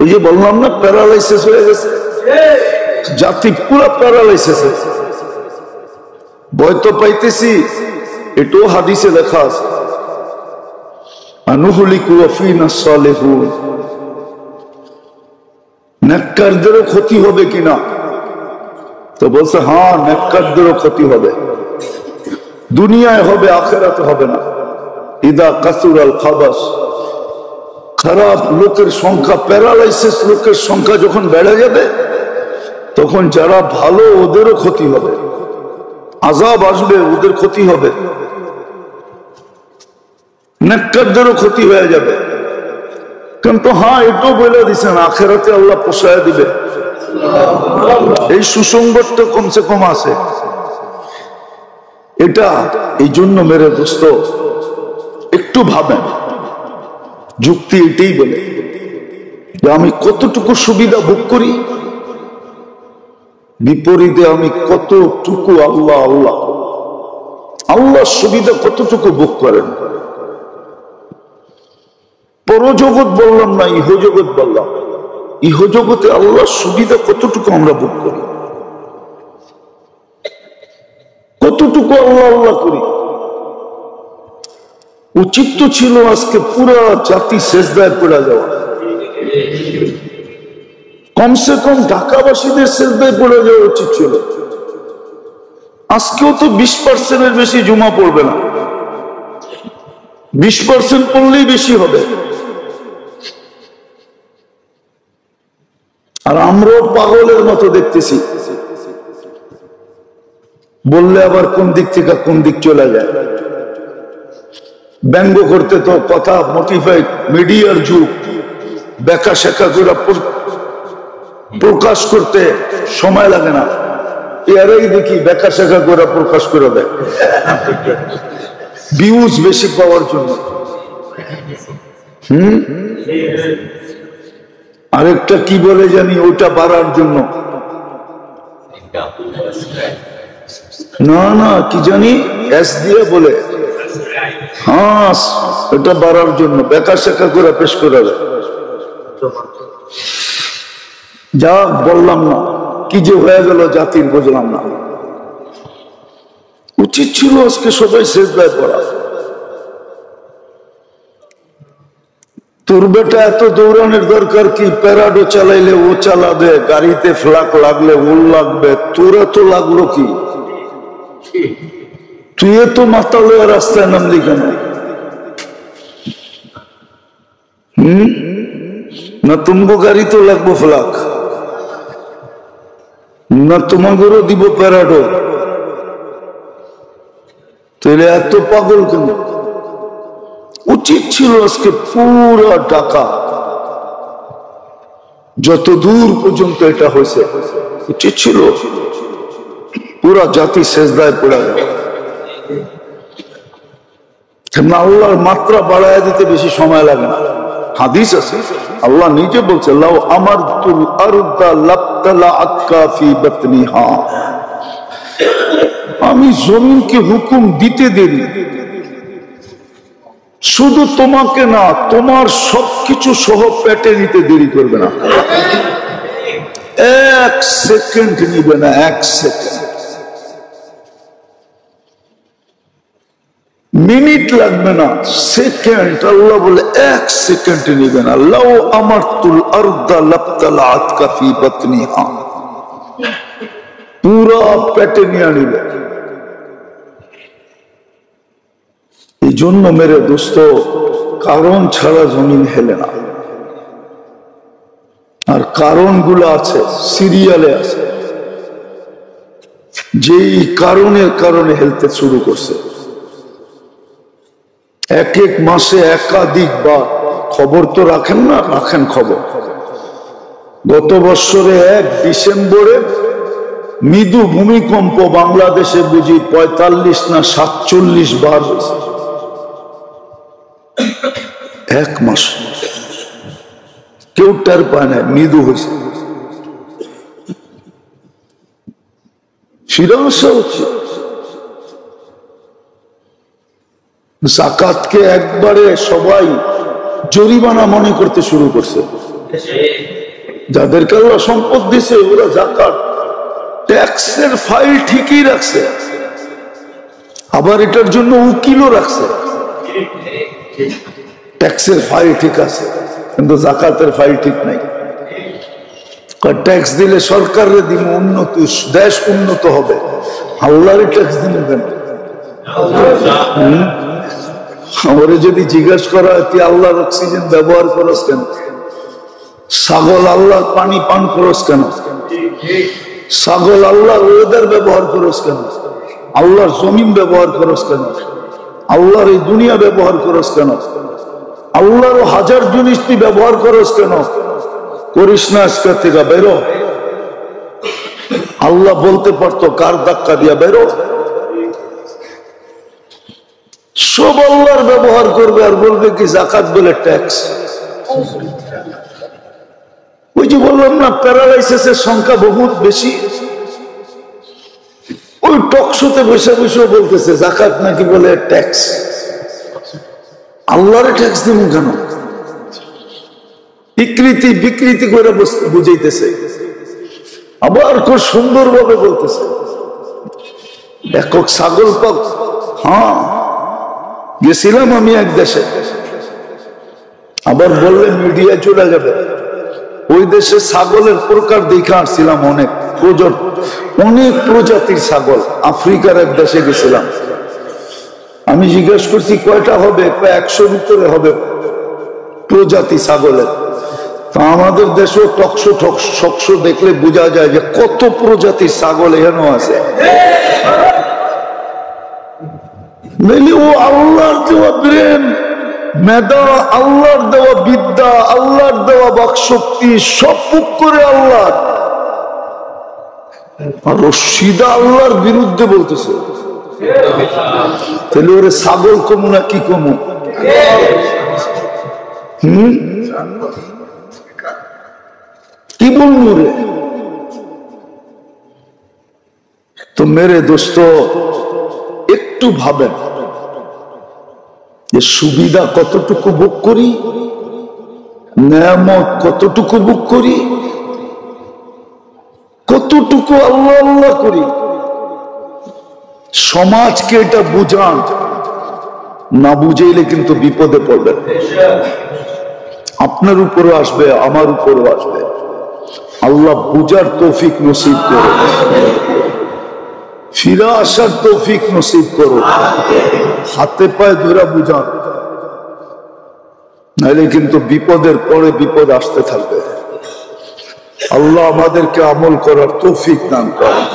ওই যে বললাম না, প্যারালাইসিস হয়ে গেছে জাতি, পুরো প্যারালাইসিস। ভয় তো পাইতেছি, এটাও হাদিসে লেখা আছে, আনুহলিকু ওয়া ফীনা সালিহুন। নেককারদেরও ক্ষতি হবে কিনা? তো বলছে হ্যাঁ, নেককারদেরও ক্ষতি হবে, দুনিয়ায় হবে, আখিরাতে হবে না। ইদা কাসুরাল খাবাস, খারাপ লোকের সংখ্যা, প্যারালাইসিস লোকের সংখ্যা যখন বেড়ে যাবে, তখন যারা ভালো ওদেরও ক্ষতি হবে, আযাব আসবে, ওদের ক্ষতি হবে, নেককারদেরও ক্ষতি হয়ে যাবে। কিন্তু হ্যাঁ, এটাও বলে দিচ্ছেন আখিরাতে আল্লাহ পোষায় দিবে। এই সুসংবাদটা কমসে কম আছে। এটা এই জন্য মেরে দোস্ত একটু ভাবেন, যুক্তি এটাই বলে যে আমি কতটুকু সুবিধা ভোগ করি, বিপরীতে আমি কতটুকু আল্লাহ আল্লাহ। আল্লাহর সুবিধা কতটুকু ভোগ করেন? পরজগৎ বললাম না, ইহজগৎ বললাম। ইহজগতে আল্লাহর সুবিধা কতটুকু আমরা ভোগ করি, কতটুকু আল্লাহ আল্লাহ করি। উচিত তো ছিল আজকে পুরা জাতি সেজদায় পড়ে যাওয়া, কমসে কম ঢাকাবাসীদের সেজদায় পড়ে যাওয়া উচিত ছিল। আজকেও তো 20% বেশি জুমা পড়বে না, 20% পড়লেই বেশি হবে। আর আমরাও পাগলের মতো দেখতেছি, বললে আবার কোন দিক থেকে কোন দিক চলে যায়। ব্যঙ্গ করতে তো কথা মোটিফাইড, মিডিয়ার যুগ, বেকা শেখা করে প্রকাশ করতে সময় লাগে না। এরাই দেখি বেকা শেখা করে প্রকাশ করে দেয় ভিউজ বেশি পাওয়ার জন্য। আরেকটা কি বলে জানি, ওটা বাড়ার জন্য। না না, কি জানি এস দিয়ে বলে, হ্যাঁ এটা বাড়ার জন্য বেকা শেখা করে পেশ করে দেয়। যা বললাম না, কি যে হয়ে গেল জাতির বুঝলাম না। উচিত ছিল আজকে সবাই সেজদায় পড়া। তোর বেটা এত দৌড়ানোর দরকার কি? প্যারাডো চালাইলে ও চালাবে, গাড়িতে ফ্লাক লাগলে ওর লাগবে, তোর এত লাগলো কি? তুই এত মাতালে রাস্তায় নামলি কেন? না তুমগো গাড়ি তো লাগবো ফ্লাক, না তোমাদেরও দিব প্যারাডো, তাহলে এত পাগল কেন? উচিত ছিল আজকে পুরা ঢাকা যত দূর পর্যন্ত এটা হয়েছে, উচিত ছিল পুরা জাতি সেজদায় পড়ে গেল। আল্লাহর মাত্রা বাড়ায় দিতে বেশি সময় লাগে না। হাদিস আছে, আল্লাহ নিজে বলছে, লাউ আমারতুল আরদা লাবতালাআতকা ফি বাতনিহা, আমি জমিনকে হুকুম দিতে দেরি, শুধু তোমাকে না, তোমার সবকিছু সহ পেটে নিতে দেরি করবে না। 1 সেকেন্ড নিবে না, 1 সেকেন্ড, মিনিট লাগবে না, সেকেন্ড। আল্লাহ বলে 1 সেকেন্ড নিবে না। লাউ আমারতুল আরদা লাবতালাআতকা ফি বাতনিহা, পুরা পেটে নিয়ে নিবে। এই জন্য মেরে দোস্ত, কারণ ছাড়া জমিন হেলে না। আর কারণগুলো আছে, সিরিয়ালে আছে, যেই কারণের কারণে হেলতে শুরু করছে। এক এক মাসে একাধিকবার খবর তো রাখেন না? রাখেন খবর। গত বছরে 1 ডিসেম্বরে মৃদু ভূমিকম্প বাংলাদেশে বুঝি 45 না 47 বার হয়েছে, 1 মাস। কেউ টের পায় না, মৃদু হয়েছে। ফিরে আসা হচ্ছে। জাকাতকে একবারে সবাই জরিমানা মনে করতে শুরু করছে। যাদেরকে আল্লাহ সম্পদ দিছে ওরা জাকাত ট্যাক্সের ফাইল ঠিকই রাখছে, আবার এটার জন্য উকিলও রাখছে। ট্যাক্সের ফাইল ঠিক আছে, কিন্তু জাকাতের ফাইল ঠিক নাই। ট্যাক্স দিলে সরকারের দিন উন্নতি, দেশ উন্নত হবে, আল্লাহরে ট্যাক্স দিলে কেন? আমারে যদি জিজ্ঞাসা করা হয় তুই আল্লাহর অক্সিজেন ব্যবহার করস কেন, ছাগল আল্লাহর পানি পান করস কেন, ছাগল আল্লাহর ওয়েদার ব্যবহার করস কেন, আল্লাহর জমিন ব্যবহার করস কেন, আল্লাহর এই দুনিয়া ব্যবহার করস কেন, আল্লাহর 1000 জিনিস তুই ব্যবহার করস কেন? করিস না, আজকে থেকে বেরো। আল্লাহ বলতে পারতো কার ধাক্কা দিয়া বেরো। সব আল্লাহর ব্যবহার করবে আর বলবে কি জাকাত বলে ট্যাক্স। ওই যে বললাম না, প্যারালাইসিসের সংখ্যা বহুত বেশি। ওই টকশোতে বসে বসে বলতেছে যাকাত নাকি বলে ট্যাক্স, আল্লাহরে ট্যাক্স দেব কেন? বিকৃতি বিকৃতি করে বুঝাইতেছে, আবার খুব সুন্দর ভাবে বলতেছে একক ছাগল পাক। হ্যাঁ, গেছিলাম আমি এক দেশে, আবার বললে মিডিয়া চলে যাবে। ওই দেশে ছাগলের প্রকার দেখে আসছিলাম, অনেক প্রজাতির ছাগল। আফ্রিকার এক দেশে গেছিলাম, আমি জিজ্ঞেস করছি কয়টা হবে, 100-র উপরে হবে প্রজাতি ছাগলের। তা আমাদের দেশেও টকশো দেখলে বোঝা যায় যে কত প্রজাতির ছাগল এখানেও আছে। ও আল্লাহর দেওয়া ব্রেন, মেধা, আল্লাহর দেওয়া বিদ্যা, আল্লাহর দেওয়া বাকশক্তি, সব বুক করে আল্লাহ, আর সিধা আল্লাহর বিরুদ্ধে বলতেছে। তাহলে ওরে ছাগল কমু না কি কমু? কি বলবো রে? তো মেরে দোস্ত একটু ভাবেন যে সুবিধা কতটুকু ভোগ করি, নেয়ামত কতটুকু ভোগ করি, কতটুকু আল্লাহ আল্লাহ করি। সমাজকে এটা বুঝান, না বুঝাইলে কিন্তু বিপদে পড়বেন। আপনার উপরও আসবে, আমার উপরও আসবে। আল্লাহ বুঝার তৌফিক নসিব করো, ফিরে আসার তৌফিক নসিব করো, হাতে পায়ে ধরে বুঝান, নাহলে কিন্তু বিপদের পরে বিপদ আসতে থাকবে। আল্লাহ আমাদেরকে আমল করার তৌফিক দান করেন।